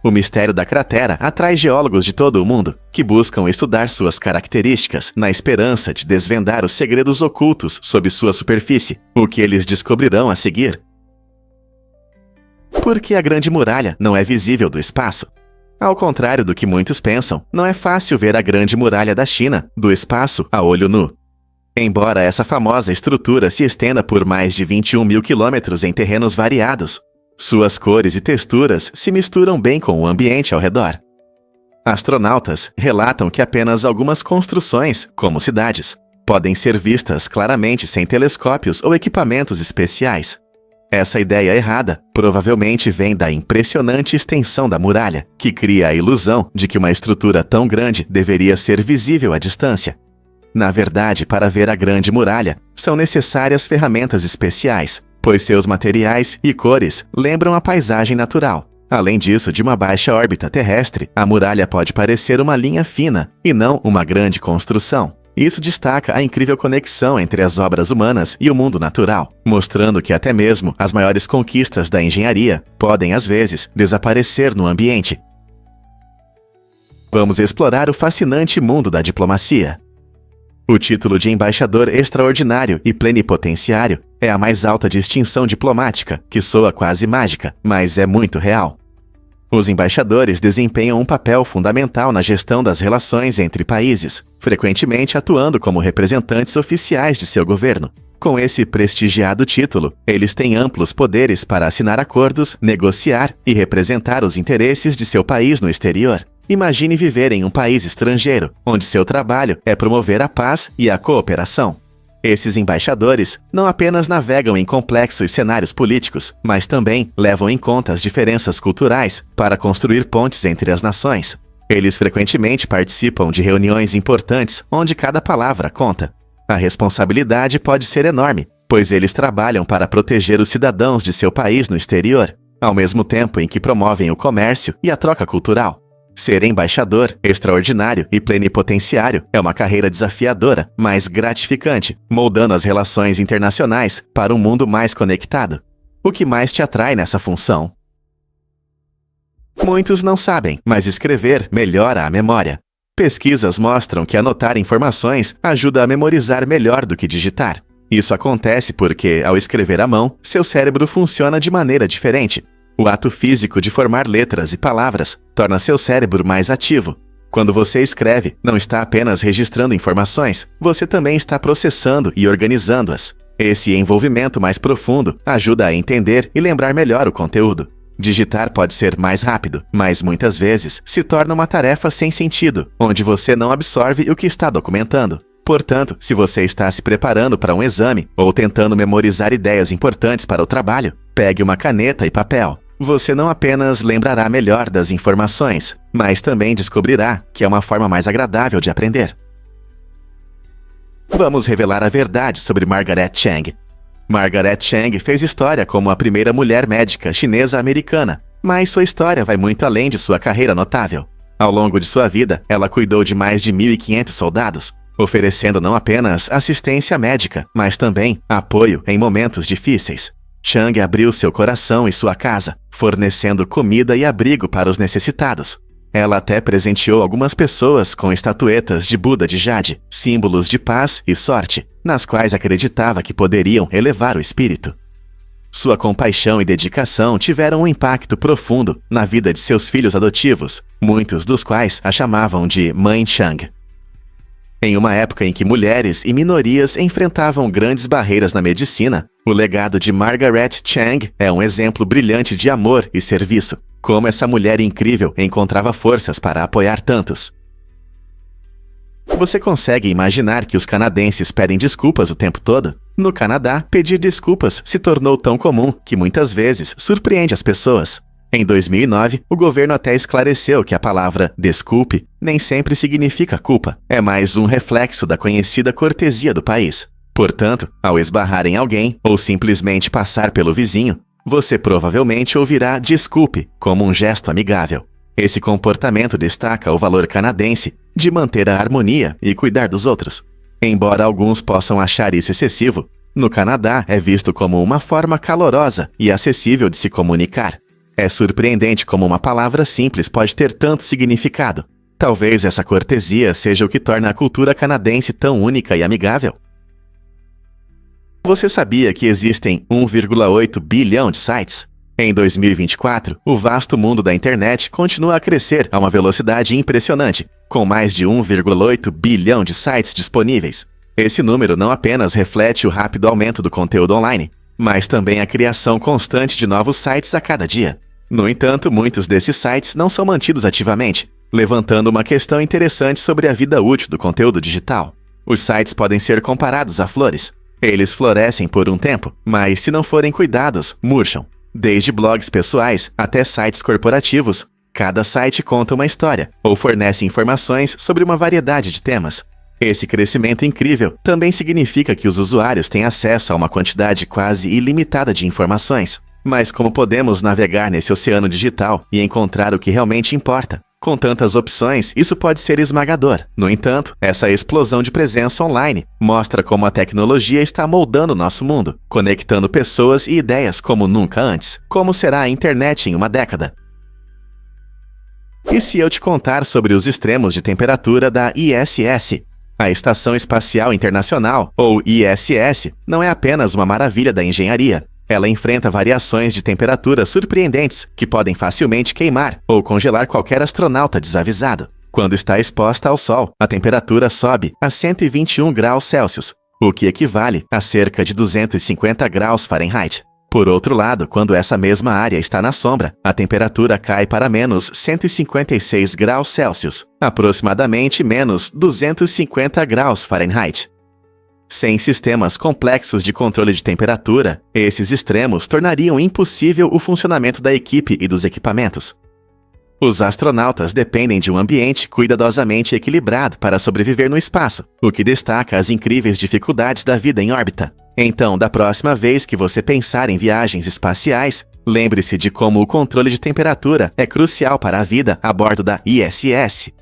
[SPEAKER 1] O mistério da cratera atrai geólogos de todo o mundo, que buscam estudar suas características na esperança de desvendar os segredos ocultos sob sua superfície, o que eles descobrirão a seguir. Por que a Grande Muralha não é visível do espaço? Ao contrário do que muitos pensam, não é fácil ver a Grande Muralha da China do espaço a olho nu. Embora essa famosa estrutura se estenda por mais de 21 mil quilômetros em terrenos variados, suas cores e texturas se misturam bem com o ambiente ao redor. Astronautas relatam que apenas algumas construções, como cidades, podem ser vistas claramente sem telescópios ou equipamentos especiais. Essa ideia errada provavelmente vem da impressionante extensão da muralha, que cria a ilusão de que uma estrutura tão grande deveria ser visível à distância. Na verdade, para ver a Grande Muralha, são necessárias ferramentas especiais, pois seus materiais e cores lembram a paisagem natural. Além disso, de uma baixa órbita terrestre, a muralha pode parecer uma linha fina e não uma grande construção. Isso destaca a incrível conexão entre as obras humanas e o mundo natural, mostrando que até mesmo as maiores conquistas da engenharia podem, às vezes, desaparecer no ambiente. Vamos explorar o fascinante mundo da diplomacia. O título de embaixador extraordinário e plenipotenciário é a mais alta distinção diplomática, que soa quase mágica, mas é muito real. Os embaixadores desempenham um papel fundamental na gestão das relações entre países, frequentemente atuando como representantes oficiais de seu governo. Com esse prestigiado título, eles têm amplos poderes para assinar acordos, negociar e representar os interesses de seu país no exterior. Imagine viver em um país estrangeiro, onde seu trabalho é promover a paz e a cooperação. Esses embaixadores não apenas navegam em complexos cenários políticos, mas também levam em conta as diferenças culturais para construir pontes entre as nações. Eles frequentemente participam de reuniões importantes onde cada palavra conta. A responsabilidade pode ser enorme, pois eles trabalham para proteger os cidadãos de seu país no exterior, ao mesmo tempo em que promovem o comércio e a troca cultural. Ser embaixador, extraordinário e plenipotenciário é uma carreira desafiadora, mas gratificante, moldando as relações internacionais para um mundo mais conectado. O que mais te atrai nessa função? Muitos não sabem, mas escrever melhora a memória. Pesquisas mostram que anotar informações ajuda a memorizar melhor do que digitar. Isso acontece porque, ao escrever à mão, seu cérebro funciona de maneira diferente. O ato físico de formar letras e palavras torna seu cérebro mais ativo. Quando você escreve, não está apenas registrando informações, você também está processando e organizando-as. Esse envolvimento mais profundo ajuda a entender e lembrar melhor o conteúdo. Digitar pode ser mais rápido, mas muitas vezes se torna uma tarefa sem sentido, onde você não absorve o que está documentando. Portanto, se você está se preparando para um exame ou tentando memorizar ideias importantes para o trabalho, pegue uma caneta e papel. Você não apenas lembrará melhor das informações, mas também descobrirá que é uma forma mais agradável de aprender. Vamos revelar a verdade sobre Margaret Cheng. Margaret Cheng fez história como a primeira mulher médica chinesa-americana, Mas sua história vai muito além de sua carreira notável. Ao longo de sua vida, ela cuidou de mais de 1.500 soldados, oferecendo não apenas assistência médica, mas também apoio em momentos difíceis. Chang abriu seu coração e sua casa, fornecendo comida e abrigo para os necessitados. Ela até presenteou algumas pessoas com estatuetas de Buda de jade, símbolos de paz e sorte, nas quais acreditava que poderiam elevar o espírito. Sua compaixão e dedicação tiveram um impacto profundo na vida de seus filhos adotivos, muitos dos quais a chamavam de Mãe Chang. Em uma época em que mulheres e minorias enfrentavam grandes barreiras na medicina, o legado de Margaret Chang é um exemplo brilhante de amor e serviço. Como essa mulher incrível encontrava forças para apoiar tantos. Você consegue imaginar que os canadenses pedem desculpas o tempo todo? No Canadá, pedir desculpas se tornou tão comum que muitas vezes surpreende as pessoas. Em 2009, o governo até esclareceu que a palavra desculpe nem sempre significa culpa, é mais um reflexo da conhecida cortesia do país. Portanto, ao esbarrar em alguém ou simplesmente passar pelo vizinho, você provavelmente ouvirá desculpe como um gesto amigável. Esse comportamento destaca o valor canadense de manter a harmonia e cuidar dos outros. Embora alguns possam achar isso excessivo, no Canadá é visto como uma forma calorosa e acessível de se comunicar. É surpreendente como uma palavra simples pode ter tanto significado. Talvez essa cortesia seja o que torna a cultura canadense tão única e amigável. Você sabia que existem 1,8 bilhão de sites? Em 2024, o vasto mundo da internet continua a crescer a uma velocidade impressionante, com mais de 1,8 bilhão de sites disponíveis. Esse número não apenas reflete o rápido aumento do conteúdo online, mas também a criação constante de novos sites a cada dia. No entanto, muitos desses sites não são mantidos ativamente, levantando uma questão interessante sobre a vida útil do conteúdo digital. Os sites podem ser comparados a flores. Eles florescem por um tempo, mas se não forem cuidados, murcham. Desde blogs pessoais até sites corporativos, cada site conta uma história ou fornece informações sobre uma variedade de temas. Esse crescimento incrível também significa que os usuários têm acesso a uma quantidade quase ilimitada de informações. Mas como podemos navegar nesse oceano digital e encontrar o que realmente importa? Com tantas opções, isso pode ser esmagador. No entanto, essa explosão de presença online mostra como a tecnologia está moldando nosso mundo, conectando pessoas e ideias como nunca antes. Como será a internet em uma década? E se eu te contar sobre os extremos de temperatura da ISS? A Estação Espacial Internacional, ou ISS, não é apenas uma maravilha da engenharia. Ela enfrenta variações de temperatura surpreendentes que podem facilmente queimar ou congelar qualquer astronauta desavisado. Quando está exposta ao Sol, a temperatura sobe a 121 graus Celsius, o que equivale a cerca de 250 graus Fahrenheit. Por outro lado, quando essa mesma área está na sombra, a temperatura cai para menos 156 graus Celsius, aproximadamente menos 250 graus Fahrenheit. Sem sistemas complexos de controle de temperatura, esses extremos tornariam impossível o funcionamento da equipe e dos equipamentos. Os astronautas dependem de um ambiente cuidadosamente equilibrado para sobreviver no espaço, o que destaca as incríveis dificuldades da vida em órbita. Então, da próxima vez que você pensar em viagens espaciais, lembre-se de como o controle de temperatura é crucial para a vida a bordo da ISS.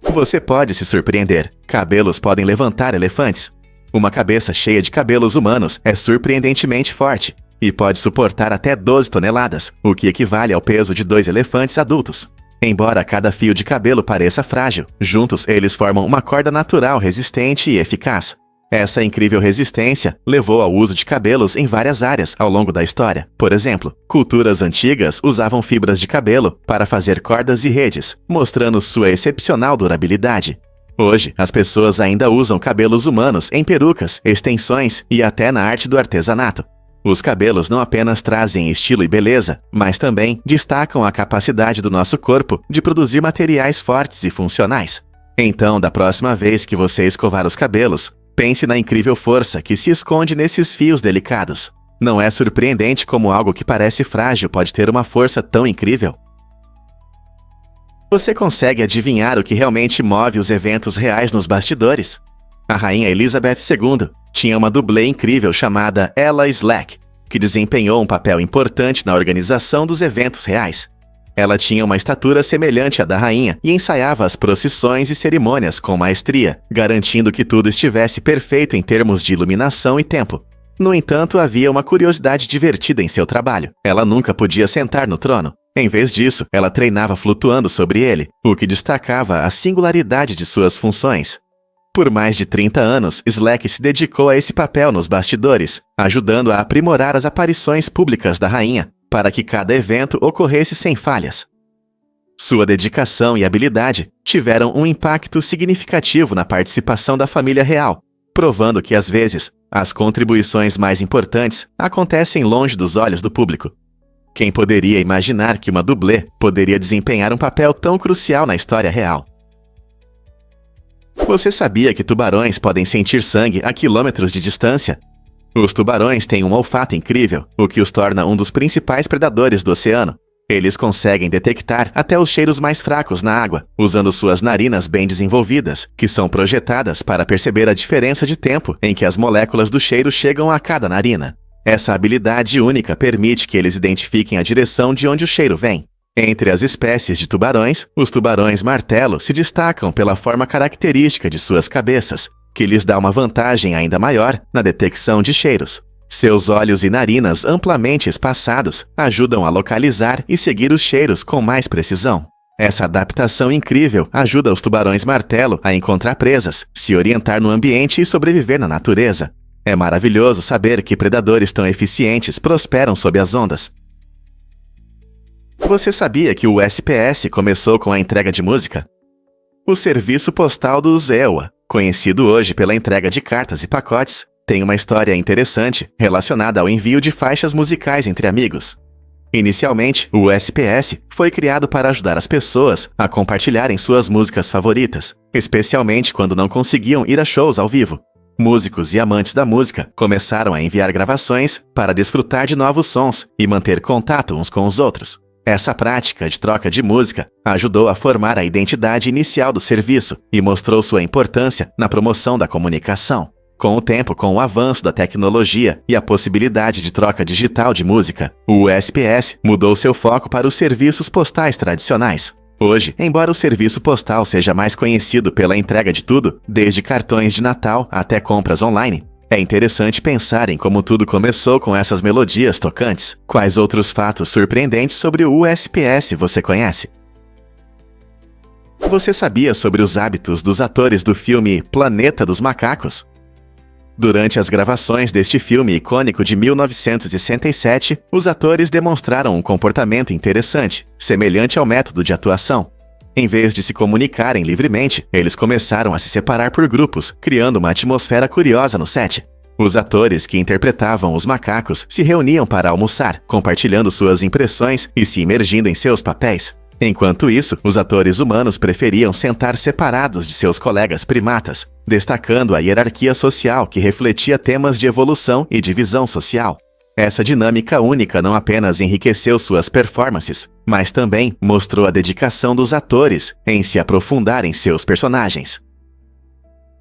[SPEAKER 1] Você pode se surpreender. Cabelos podem levantar elefantes. Uma cabeça cheia de cabelos humanos é surpreendentemente forte e pode suportar até 12 toneladas, o que equivale ao peso de 2 elefantes adultos. Embora cada fio de cabelo pareça frágil, juntos eles formam uma corda natural resistente e eficaz. Essa incrível resistência levou ao uso de cabelos em várias áreas ao longo da história. Por exemplo, culturas antigas usavam fibras de cabelo para fazer cordas e redes, mostrando sua excepcional durabilidade. Hoje, as pessoas ainda usam cabelos humanos em perucas, extensões e até na arte do artesanato. Os cabelos não apenas trazem estilo e beleza, mas também destacam a capacidade do nosso corpo de produzir materiais fortes e funcionais. Então, da próxima vez que você escovar os cabelos, pense na incrível força que se esconde nesses fios delicados. Não é surpreendente como algo que parece frágil pode ter uma força tão incrível? Você consegue adivinhar o que realmente move os eventos reais nos bastidores? A rainha Elizabeth II tinha uma dublê incrível chamada Ella Slack. que desempenhou um papel importante na organização dos eventos reais. Ela tinha uma estatura semelhante à da rainha e ensaiava as procissões e cerimônias com maestria, garantindo que tudo estivesse perfeito em termos de iluminação e tempo. No entanto, havia uma curiosidade divertida em seu trabalho. Ela nunca podia sentar no trono. Em vez disso, ela treinava flutuando sobre ele, o que destacava a singularidade de suas funções. Por mais de 30 anos, Slack se dedicou a esse papel nos bastidores, ajudando a aprimorar as aparições públicas da rainha, para que cada evento ocorresse sem falhas. Sua dedicação e habilidade tiveram um impacto significativo na participação da família real, provando que, às vezes, as contribuições mais importantes acontecem longe dos olhos do público. Quem poderia imaginar que uma dublê poderia desempenhar um papel tão crucial na história real? Você sabia que tubarões podem sentir sangue a quilômetros de distância? Os tubarões têm um olfato incrível, o que os torna um dos principais predadores do oceano. Eles conseguem detectar até os cheiros mais fracos na água, usando suas narinas bem desenvolvidas, que são projetadas para perceber a diferença de tempo em que as moléculas do cheiro chegam a cada narina. Essa habilidade única permite que eles identifiquem a direção de onde o cheiro vem. Entre as espécies de tubarões, os tubarões martelo se destacam pela forma característica de suas cabeças, que lhes dá uma vantagem ainda maior na detecção de cheiros. Seus olhos e narinas amplamente espaçados ajudam a localizar e seguir os cheiros com mais precisão. Essa adaptação incrível ajuda os tubarões martelo a encontrar presas, se orientar no ambiente e sobreviver na natureza. É maravilhoso saber que predadores tão eficientes prosperam sob as ondas. Você sabia que o USPS começou com a entrega de música? O serviço postal dos EUA, conhecido hoje pela entrega de cartas e pacotes, tem uma história interessante relacionada ao envio de faixas musicais entre amigos. Inicialmente, o USPS foi criado para ajudar as pessoas a compartilharem suas músicas favoritas, especialmente quando não conseguiam ir a shows ao vivo. Músicos e amantes da música começaram a enviar gravações para desfrutar de novos sons e manter contato uns com os outros. Essa prática de troca de música ajudou a formar a identidade inicial do serviço e mostrou sua importância na promoção da comunicação. Com o tempo, com o avanço da tecnologia e a possibilidade de troca digital de música, o USPS mudou seu foco para os serviços postais tradicionais. Hoje, embora o serviço postal seja mais conhecido pela entrega de tudo, desde cartões de Natal até compras online, é interessante pensar em como tudo começou com essas melodias tocantes. Quais outros fatos surpreendentes sobre o USPS você conhece? Você sabia sobre os hábitos dos atores do filme Planeta dos Macacos? Durante as gravações deste filme icônico de 1967, os atores demonstraram um comportamento interessante, semelhante ao método de atuação. Em vez de se comunicarem livremente, eles começaram a se separar por grupos, criando uma atmosfera curiosa no set. Os atores que interpretavam os macacos se reuniam para almoçar, compartilhando suas impressões e se imergindo em seus papéis. Enquanto isso, os atores humanos preferiam sentar separados de seus colegas primatas, destacando a hierarquia social que refletia temas de evolução e divisão social. Essa dinâmica única não apenas enriqueceu suas performances, mas também mostrou a dedicação dos atores em se aprofundar em seus personagens.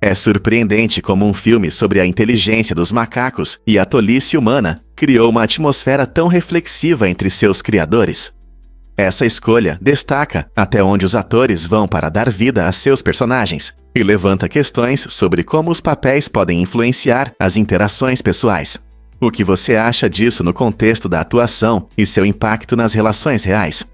[SPEAKER 1] É surpreendente como um filme sobre a inteligência dos macacos e a tolice humana criou uma atmosfera tão reflexiva entre seus criadores. Essa escolha destaca até onde os atores vão para dar vida a seus personagens e levanta questões sobre como os papéis podem influenciar as interações pessoais. O que você acha disso no contexto da atuação e seu impacto nas relações reais?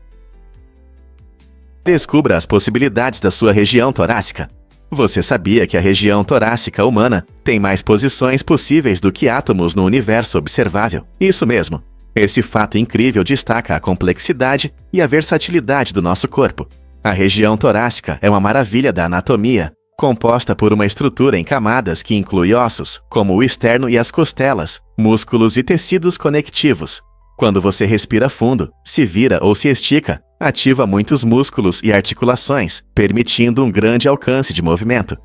[SPEAKER 1] Descubra as possibilidades da sua região torácica. Você sabia que a região torácica humana tem mais posições possíveis do que átomos no universo observável? Isso mesmo. Esse fato incrível destaca a complexidade e a versatilidade do nosso corpo. A região torácica é uma maravilha da anatomia, composta por uma estrutura em camadas que inclui ossos, como o externo e as costelas, músculos e tecidos conectivos. Quando você respira fundo, se vira ou se estica, ativa muitos músculos e articulações, permitindo um grande alcance de movimento.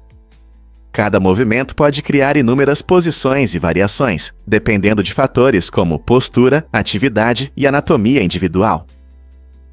[SPEAKER 1] Cada movimento pode criar inúmeras posições e variações, dependendo de fatores como postura, atividade e anatomia individual.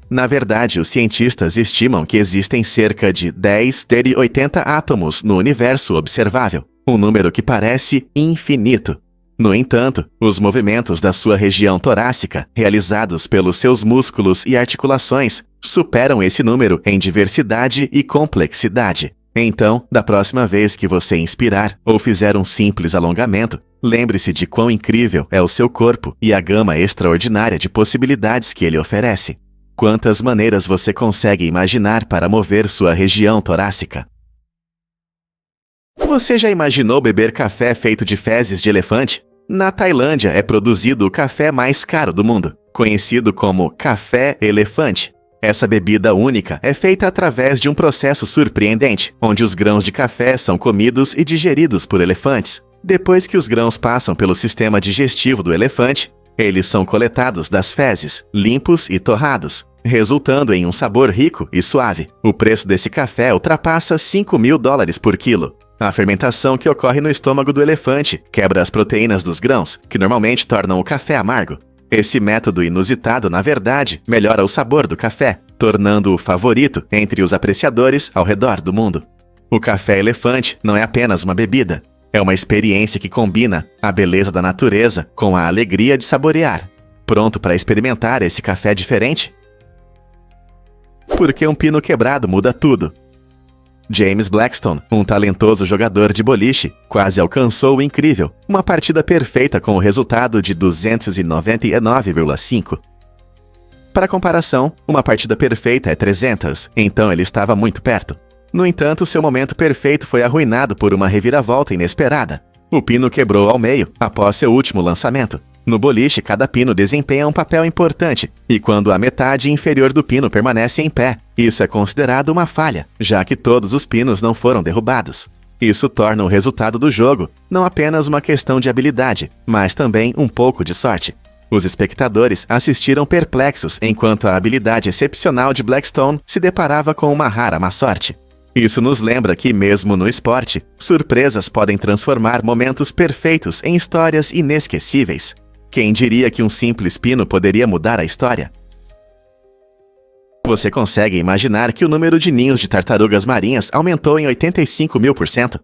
[SPEAKER 1] Na verdade, os cientistas estimam que existem cerca de 10^80 átomos no universo observável, um número que parece infinito. No entanto, os movimentos da sua região torácica, realizados pelos seus músculos e articulações, superam esse número em diversidade e complexidade. Então, da próxima vez que você inspirar ou fizer um simples alongamento, lembre-se de quão incrível é o seu corpo e a gama extraordinária de possibilidades que ele oferece. Quantas maneiras você consegue imaginar para mover sua região torácica? Você já imaginou beber café feito de fezes de elefante? Na Tailândia é produzido o café mais caro do mundo, conhecido como café elefante. Essa bebida única é feita através de um processo surpreendente, onde os grãos de café são comidos e digeridos por elefantes. Depois que os grãos passam pelo sistema digestivo do elefante, eles são coletados das fezes, limpos e torrados, resultando em um sabor rico e suave. O preço desse café ultrapassa $5.000 por quilo. A fermentação que ocorre no estômago do elefante quebra as proteínas dos grãos, que normalmente tornam o café amargo. Esse método inusitado, na verdade, melhora o sabor do café, tornando-o favorito entre os apreciadores ao redor do mundo. O café elefante não é apenas uma bebida, é uma experiência que combina a beleza da natureza com a alegria de saborear. Pronto para experimentar esse café diferente? Porque um pino quebrado muda tudo. James Blackstone, um talentoso jogador de boliche, quase alcançou o incrível, uma partida perfeita com o resultado de 299,5. Para comparação, uma partida perfeita é 300, então ele estava muito perto. No entanto, seu momento perfeito foi arruinado por uma reviravolta inesperada. O pino quebrou ao meio após seu último lançamento. No boliche, cada pino desempenha um papel importante, e quando a metade inferior do pino permanece em pé, isso é considerado uma falha, já que todos os pinos não foram derrubados. Isso torna o resultado do jogo não apenas uma questão de habilidade, mas também um pouco de sorte. Os espectadores assistiram perplexos enquanto a habilidade excepcional de Blackstone se deparava com uma rara má sorte. Isso nos lembra que, mesmo no esporte, surpresas podem transformar momentos perfeitos em histórias inesquecíveis. Quem diria que um simples pino poderia mudar a história? Você consegue imaginar que o número de ninhos de tartarugas marinhas aumentou em 85.000%?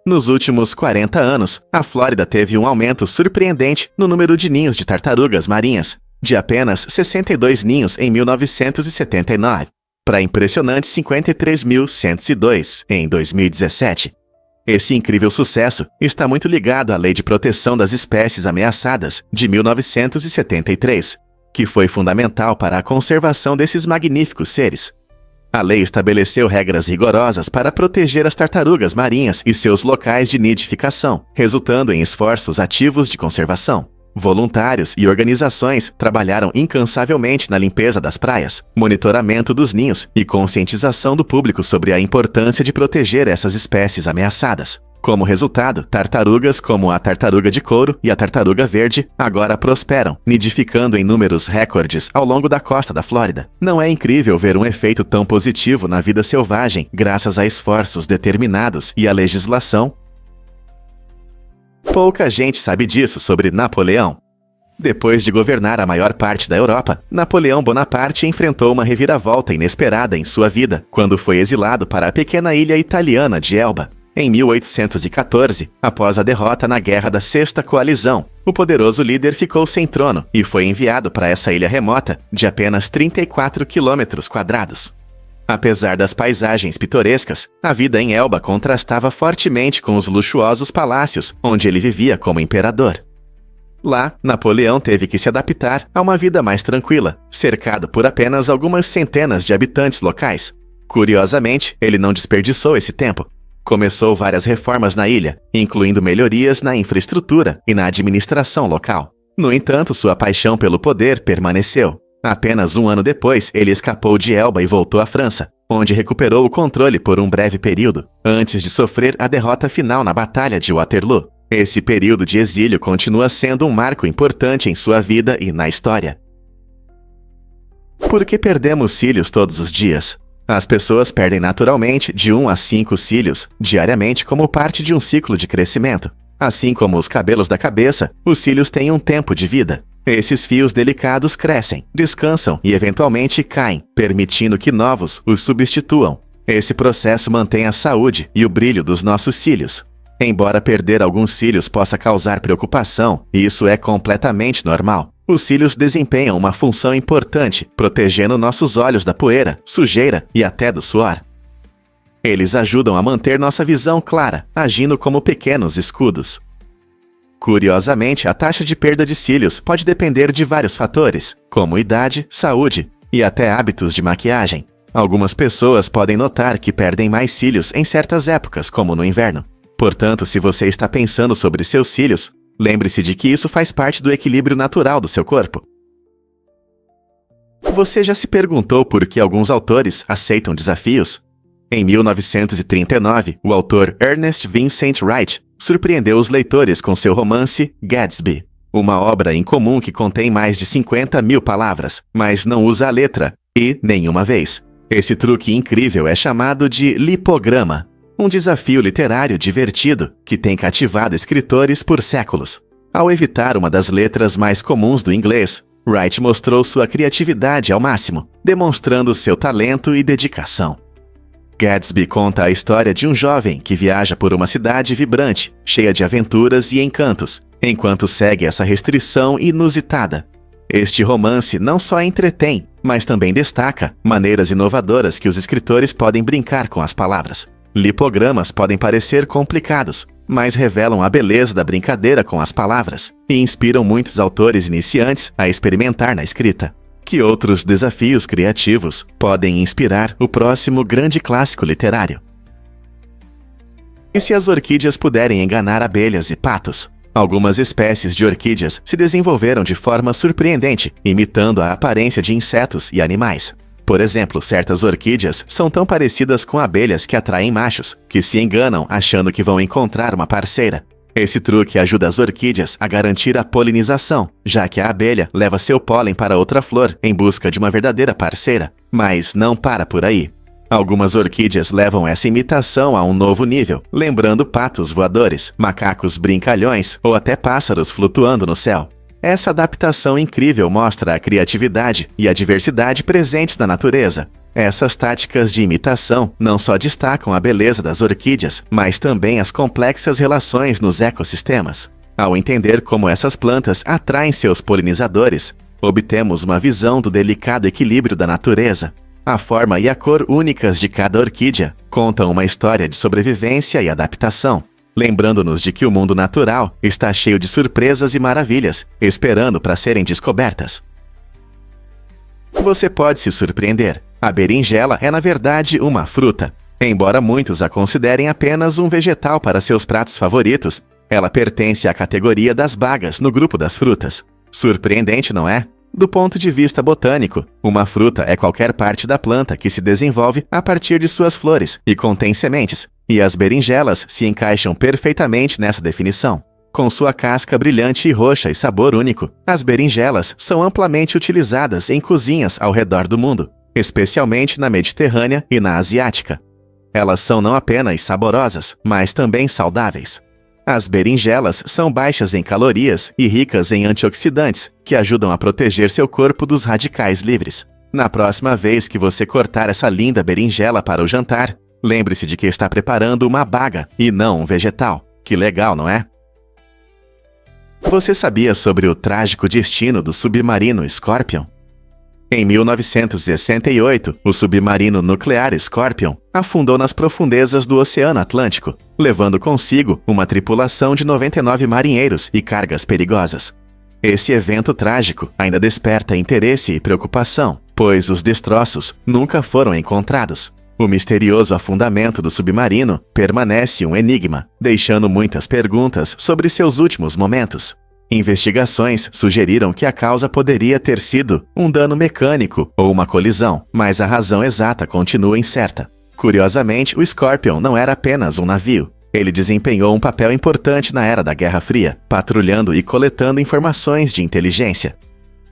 [SPEAKER 1] Nos últimos 40 anos, a Flórida teve um aumento surpreendente no número de ninhos de tartarugas marinhas, de apenas 62 ninhos em 1979, para impressionantes 53.102 em 2017. Esse incrível sucesso está muito ligado à Lei de Proteção das Espécies Ameaçadas de 1973, que foi fundamental para a conservação desses magníficos seres. A lei estabeleceu regras rigorosas para proteger as tartarugas marinhas e seus locais de nidificação, resultando em esforços ativos de conservação. Voluntários e organizações trabalharam incansavelmente na limpeza das praias, monitoramento dos ninhos e conscientização do público sobre a importância de proteger essas espécies ameaçadas. Como resultado, tartarugas como a tartaruga de couro e a tartaruga verde agora prosperam, nidificando em números recordes ao longo da costa da Flórida. Não é incrível ver um efeito tão positivo na vida selvagem graças a esforços determinados e à legislação? Pouca gente sabe disso sobre Napoleão. Depois de governar a maior parte da Europa, Napoleão Bonaparte enfrentou uma reviravolta inesperada em sua vida quando foi exilado para a pequena ilha italiana de Elba. Em 1814, após a derrota na Guerra da Sexta Coalizão, o poderoso líder ficou sem trono e foi enviado para essa ilha remota de apenas 34 quilômetros quadrados. Apesar das paisagens pitorescas, a vida em Elba contrastava fortemente com os luxuosos palácios onde ele vivia como imperador. Lá, Napoleão teve que se adaptar a uma vida mais tranquila, cercado por apenas algumas centenas de habitantes locais. Curiosamente, ele não desperdiçou esse tempo. Começou várias reformas na ilha, incluindo melhorias na infraestrutura e na administração local. No entanto, sua paixão pelo poder permaneceu. Apenas um ano depois, ele escapou de Elba e voltou à França, onde recuperou o controle por um breve período, antes de sofrer a derrota final na Batalha de Waterloo. Esse período de exílio continua sendo um marco importante em sua vida e na história. Por que perdemos cílios todos os dias? As pessoas perdem naturalmente de 1 a 5 cílios diariamente como parte de um ciclo de crescimento. Assim como os cabelos da cabeça, os cílios têm um tempo de vida. Esses fios delicados crescem, descansam e eventualmente caem, permitindo que novos os substituam. Esse processo mantém a saúde e o brilho dos nossos cílios. Embora perder alguns cílios possa causar preocupação, isso é completamente normal. Os cílios desempenham uma função importante, protegendo nossos olhos da poeira, sujeira e até do suor. Eles ajudam a manter nossa visão clara, agindo como pequenos escudos. Curiosamente, a taxa de perda de cílios pode depender de vários fatores, como idade, saúde e até hábitos de maquiagem. Algumas pessoas podem notar que perdem mais cílios em certas épocas, como no inverno. Portanto, se você está pensando sobre seus cílios, lembre-se de que isso faz parte do equilíbrio natural do seu corpo. Você já se perguntou por que alguns autores aceitam desafios? Em 1939, o autor Ernest Vincent Wright surpreendeu os leitores com seu romance Gatsby, uma obra incomum que contém mais de 50.000 palavras, mas não usa a letra I nenhuma vez. Esse truque incrível é chamado de lipograma, um desafio literário divertido que tem cativado escritores por séculos. Ao evitar uma das letras mais comuns do inglês, Wright mostrou sua criatividade ao máximo, demonstrando seu talento e dedicação. Gatsby conta a história de um jovem que viaja por uma cidade vibrante, cheia de aventuras e encantos, enquanto segue essa restrição inusitada. Este romance não só entretém, mas também destaca maneiras inovadoras que os escritores podem brincar com as palavras. Lipogramas podem parecer complicados, mas revelam a beleza da brincadeira com as palavras e inspiram muitos autores iniciantes a experimentar na escrita. Que outros desafios criativos podem inspirar o próximo grande clássico literário? E se as orquídeas puderem enganar abelhas e patos? Algumas espécies de orquídeas se desenvolveram de forma surpreendente, imitando a aparência de insetos e animais. Por exemplo, certas orquídeas são tão parecidas com abelhas que atraem machos, que se enganam achando que vão encontrar uma parceira. Esse truque ajuda as orquídeas a garantir a polinização, já que a abelha leva seu pólen para outra flor em busca de uma verdadeira parceira, mas não para por aí. Algumas orquídeas levam essa imitação a um novo nível, lembrando patos voadores, macacos brincalhões ou até pássaros flutuando no céu. Essa adaptação incrível mostra a criatividade e a diversidade presentes na natureza. Essas táticas de imitação não só destacam a beleza das orquídeas, mas também as complexas relações nos ecossistemas. Ao entender como essas plantas atraem seus polinizadores, obtemos uma visão do delicado equilíbrio da natureza. A forma e a cor únicas de cada orquídea contam uma história de sobrevivência e adaptação, lembrando-nos de que o mundo natural está cheio de surpresas e maravilhas, esperando para serem descobertas. Você pode se surpreender. A berinjela é, na verdade, uma fruta. Embora muitos a considerem apenas um vegetal para seus pratos favoritos, ela pertence à categoria das bagas no grupo das frutas. Surpreendente, não é? Do ponto de vista botânico, uma fruta é qualquer parte da planta que se desenvolve a partir de suas flores e contém sementes, e as berinjelas se encaixam perfeitamente nessa definição. Com sua casca brilhante e roxa e sabor único, as berinjelas são amplamente utilizadas em cozinhas ao redor do mundo, especialmente na Mediterrânea e na Asiática. Elas são não apenas saborosas, mas também saudáveis. As berinjelas são baixas em calorias e ricas em antioxidantes, que ajudam a proteger seu corpo dos radicais livres. Na próxima vez que você cortar essa linda berinjela para o jantar, lembre-se de que está preparando uma baga e não um vegetal. Que legal, não é? Você sabia sobre o trágico destino do submarino Scorpion? Em 1968, o submarino nuclear Scorpion afundou nas profundezas do Oceano Atlântico, levando consigo uma tripulação de 99 marinheiros e cargas perigosas. Esse evento trágico ainda desperta interesse e preocupação, pois os destroços nunca foram encontrados. O misterioso afundamento do submarino permanece um enigma, deixando muitas perguntas sobre seus últimos momentos. Investigações sugeriram que a causa poderia ter sido um dano mecânico ou uma colisão, mas a razão exata continua incerta. Curiosamente, o Scorpion não era apenas um navio. Ele desempenhou um papel importante na era da Guerra Fria, patrulhando e coletando informações de inteligência.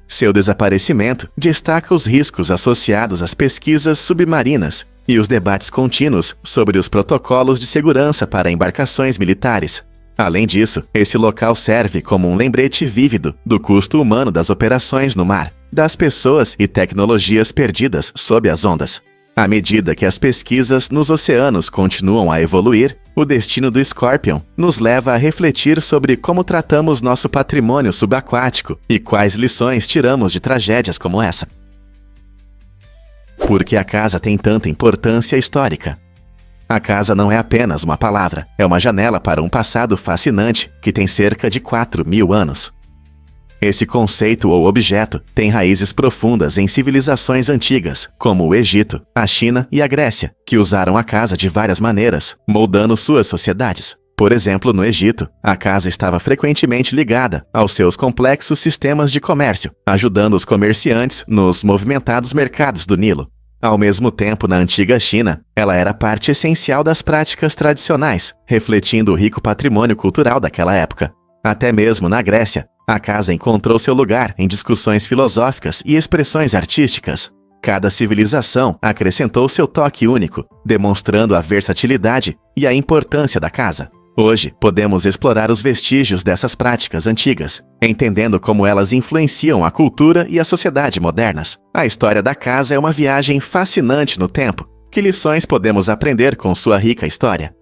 [SPEAKER 1] Seu desaparecimento destaca os riscos associados às pesquisas submarinas e os debates contínuos sobre os protocolos de segurança para embarcações militares. Além disso, esse local serve como um lembrete vívido do custo humano das operações no mar, das pessoas e tecnologias perdidas sob as ondas. À medida que as pesquisas nos oceanos continuam a evoluir, O destino do Scorpion nos leva a refletir sobre como tratamos nosso patrimônio subaquático e quais lições tiramos de tragédias como essa. Por que a casa tem tanta importância histórica? A casa não é apenas uma palavra, é uma janela para um passado fascinante que tem cerca de 4.000 anos. Esse conceito ou objeto tem raízes profundas em civilizações antigas, como o Egito, a China e a Grécia, que usaram a casa de várias maneiras, moldando suas sociedades. Por exemplo, no Egito, a casa estava frequentemente ligada aos seus complexos sistemas de comércio, ajudando os comerciantes nos movimentados mercados do Nilo. Ao mesmo tempo, na antiga China, ela era parte essencial das práticas tradicionais, refletindo o rico patrimônio cultural daquela época. Até mesmo na Grécia, a casa encontrou seu lugar em discussões filosóficas e expressões artísticas. Cada civilização acrescentou seu toque único, demonstrando a versatilidade e a importância da casa. Hoje, podemos explorar os vestígios dessas práticas antigas, entendendo como elas influenciam a cultura e a sociedade modernas. A história da casa é uma viagem fascinante no tempo. Que lições podemos aprender com sua rica história?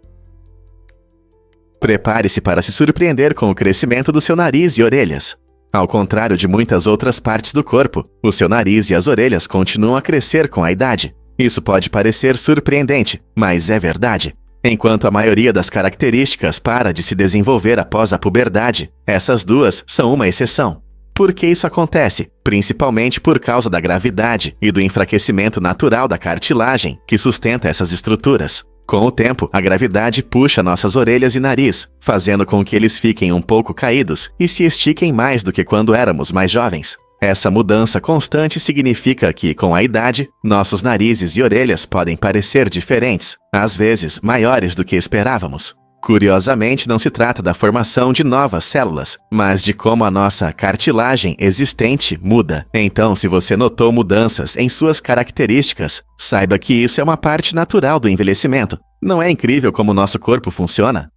[SPEAKER 1] Prepare-se para se surpreender com o crescimento do seu nariz e orelhas. Ao contrário de muitas outras partes do corpo, o seu nariz e as orelhas continuam a crescer com a idade. Isso pode parecer surpreendente, mas é verdade. Enquanto a maioria das características para de se desenvolver após a puberdade, essas duas são uma exceção. Por que isso acontece? Principalmente por causa da gravidade e do enfraquecimento natural da cartilagem que sustenta essas estruturas. Com o tempo, a gravidade puxa nossas orelhas e nariz, fazendo com que eles fiquem um pouco caídos e se estiquem mais do que quando éramos mais jovens. Essa mudança constante significa que, com a idade, nossos narizes e orelhas podem parecer diferentes, às vezes maiores do que esperávamos. Curiosamente, não se trata da formação de novas células, mas de como a nossa cartilagem existente muda. Então, se você notou mudanças em suas características, saiba que isso é uma parte natural do envelhecimento. Não é incrível como o nosso corpo funciona?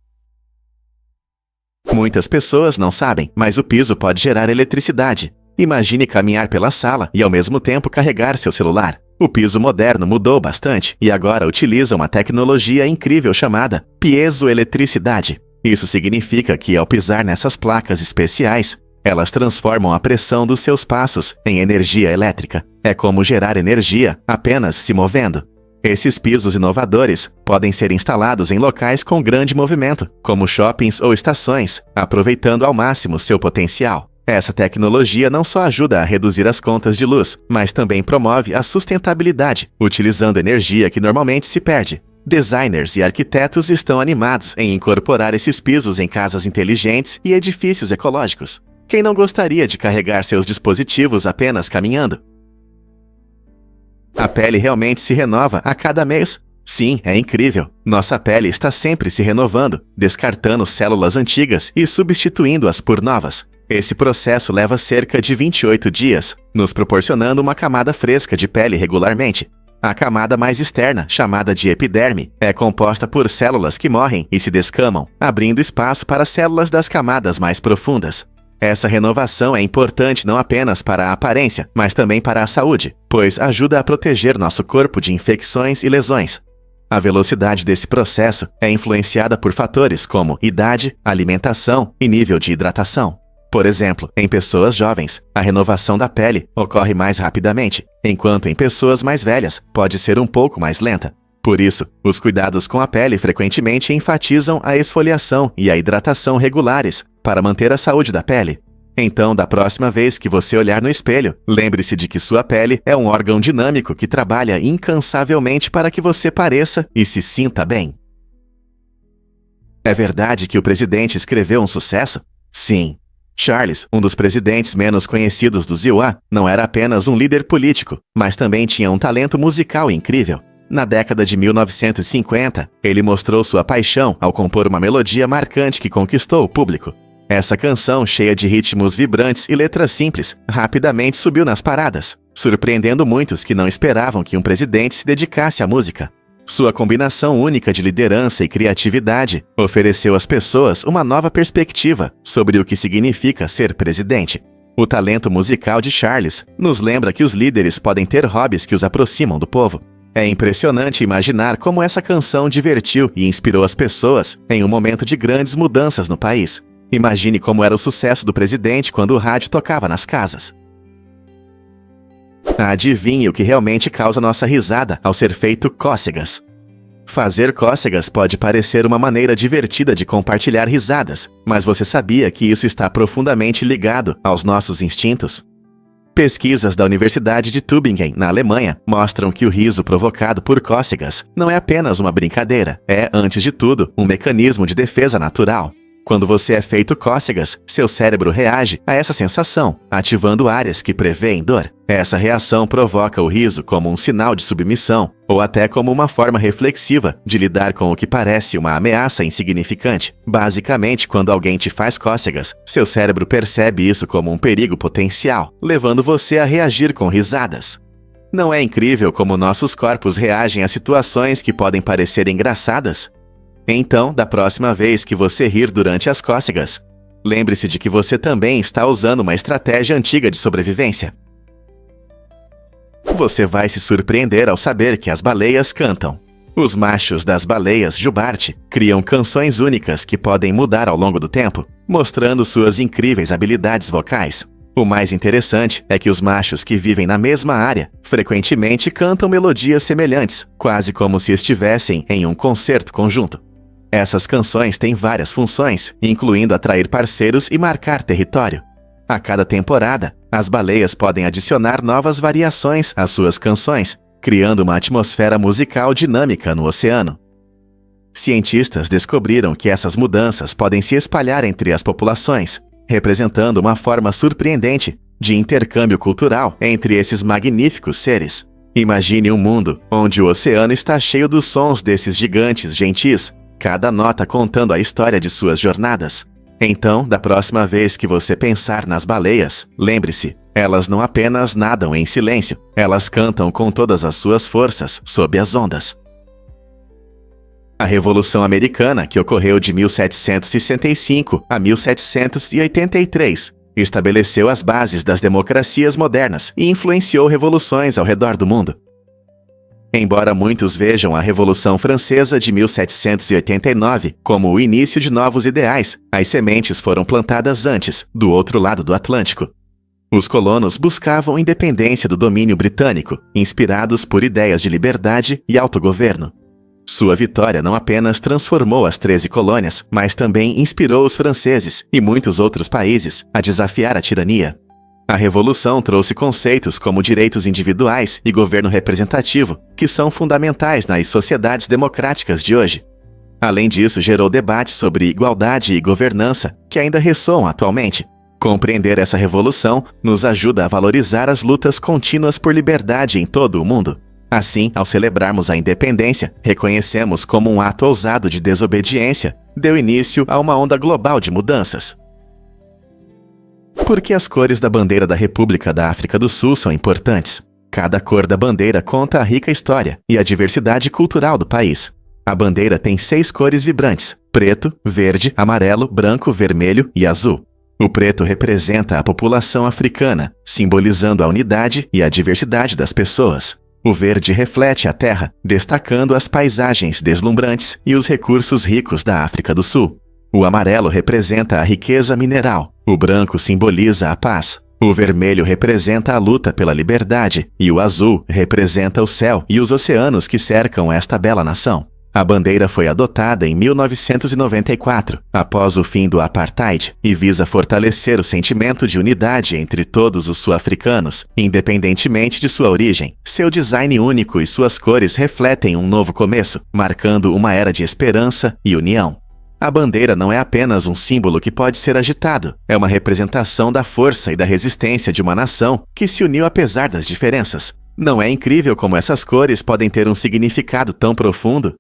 [SPEAKER 1] Muitas pessoas não sabem, mas o piso pode gerar eletricidade. Imagine caminhar pela sala e ao mesmo tempo carregar seu celular. O piso moderno mudou bastante e agora utiliza uma tecnologia incrível chamada piezoeletricidade. Isso significa que ao pisar nessas placas especiais, elas transformam a pressão dos seus passos em energia elétrica. É como gerar energia apenas se movendo. Esses pisos inovadores podem ser instalados em locais com grande movimento, como shoppings ou estações, aproveitando ao máximo seu potencial. Essa tecnologia não só ajuda a reduzir as contas de luz, mas também promove a sustentabilidade, utilizando energia que normalmente se perde. Designers e arquitetos estão animados em incorporar esses pisos em casas inteligentes e edifícios ecológicos. Quem não gostaria de carregar seus dispositivos apenas caminhando? A pele realmente se renova a cada mês? Sim, é incrível. Nossa pele está sempre se renovando, descartando células antigas e substituindo-as por novas. Esse processo leva cerca de 28 dias, nos proporcionando uma camada fresca de pele regularmente. A camada mais externa, chamada de epiderme, é composta por células que morrem e se descamam, abrindo espaço para células das camadas mais profundas. Essa renovação é importante não apenas para a aparência, mas também para a saúde, pois ajuda a proteger nosso corpo de infecções e lesões. A velocidade desse processo é influenciada por fatores como idade, alimentação e nível de hidratação. Por exemplo, em pessoas jovens, a renovação da pele ocorre mais rapidamente, enquanto em pessoas mais velhas pode ser um pouco mais lenta. Por isso, os cuidados com a pele frequentemente enfatizam a esfoliação e a hidratação regulares para manter a saúde da pele. Então, da próxima vez que você olhar no espelho, lembre-se de que sua pele é um órgão dinâmico que trabalha incansavelmente para que você pareça e se sinta bem. É verdade que o presidente escreveu um sucesso? Sim. Charles, um dos presidentes menos conhecidos do ZIWA, não era apenas um líder político, mas também tinha um talento musical incrível. Na década de 1950, ele mostrou sua paixão ao compor uma melodia marcante que conquistou o público. Essa canção, cheia de ritmos vibrantes e letras simples, rapidamente subiu nas paradas, surpreendendo muitos que não esperavam que um presidente se dedicasse à música. Sua combinação única de liderança e criatividade ofereceu às pessoas uma nova perspectiva sobre o que significa ser presidente. O talento musical de Charles nos lembra que os líderes podem ter hobbies que os aproximam do povo. É impressionante imaginar como essa canção divertiu e inspirou as pessoas em um momento de grandes mudanças no país. Imagine como era o sucesso do presidente quando o rádio tocava nas casas. Adivinhe o que realmente causa nossa risada ao ser feito cócegas. Fazer cócegas pode parecer uma maneira divertida de compartilhar risadas, mas você sabia que isso está profundamente ligado aos nossos instintos? Pesquisas da Universidade de Tübingen, na Alemanha, mostram que o riso provocado por cócegas não é apenas uma brincadeira, é, antes de tudo, um mecanismo de defesa natural. Quando você é feito cócegas, seu cérebro reage a essa sensação, ativando áreas que prevêem dor. Essa reação provoca o riso como um sinal de submissão, ou até como uma forma reflexiva de lidar com o que parece uma ameaça insignificante. Basicamente, quando alguém te faz cócegas, seu cérebro percebe isso como um perigo potencial, levando você a reagir com risadas. Não é incrível como nossos corpos reagem a situações que podem parecer engraçadas? Então, da próxima vez que você rir durante as cócegas, lembre-se de que você também está usando uma estratégia antiga de sobrevivência. Você vai se surpreender ao saber que as baleias cantam. Os machos das baleias jubarte criam canções únicas que podem mudar ao longo do tempo, mostrando suas incríveis habilidades vocais. O mais interessante é que os machos que vivem na mesma área frequentemente cantam melodias semelhantes, quase como se estivessem em um concerto conjunto. Essas canções têm várias funções, incluindo atrair parceiros e marcar território. A cada temporada, as baleias podem adicionar novas variações às suas canções, criando uma atmosfera musical dinâmica no oceano. Cientistas descobriram que essas mudanças podem se espalhar entre as populações, representando uma forma surpreendente de intercâmbio cultural entre esses magníficos seres. Imagine um mundo onde o oceano está cheio dos sons desses gigantes gentis, cada nota contando a história de suas jornadas. Então, da próxima vez que você pensar nas baleias, lembre-se, elas não apenas nadam em silêncio, elas cantam com todas as suas forças sob as ondas. A Revolução Americana, que ocorreu de 1765 a 1783, estabeleceu as bases das democracias modernas e influenciou revoluções ao redor do mundo. Embora muitos vejam a Revolução Francesa de 1789 como o início de novos ideais, as sementes foram plantadas antes, do outro lado do Atlântico. Os colonos buscavam independência do domínio britânico, inspirados por ideias de liberdade e autogoverno. Sua vitória não apenas transformou as 13 colônias, mas também inspirou os franceses e muitos outros países a desafiar a tirania. A Revolução trouxe conceitos como direitos individuais e governo representativo, que são fundamentais nas sociedades democráticas de hoje. Além disso, gerou debates sobre igualdade e governança, que ainda ressoam atualmente. Compreender essa revolução nos ajuda a valorizar as lutas contínuas por liberdade em todo o mundo. Assim, ao celebrarmos a independência, reconhecemos como um ato ousado de desobediência deu início a uma onda global de mudanças. Por que as cores da bandeira da República da África do Sul são importantes? Cada cor da bandeira conta a rica história e a diversidade cultural do país. A bandeira tem 6 cores vibrantes: preto, verde, amarelo, branco, vermelho e azul. O preto representa a população africana, simbolizando a unidade e a diversidade das pessoas. O verde reflete a terra, destacando as paisagens deslumbrantes e os recursos ricos da África do Sul. O amarelo representa a riqueza mineral, o branco simboliza a paz, o vermelho representa a luta pela liberdade e o azul representa o céu e os oceanos que cercam esta bela nação. A bandeira foi adotada em 1994, após o fim do apartheid, e visa fortalecer o sentimento de unidade entre todos os sul-africanos, independentemente de sua origem. Seu design único e suas cores refletem um novo começo, marcando uma era de esperança e união. A bandeira não é apenas um símbolo que pode ser agitado, é uma representação da força e da resistência de uma nação que se uniu apesar das diferenças. Não é incrível como essas cores podem ter um significado tão profundo?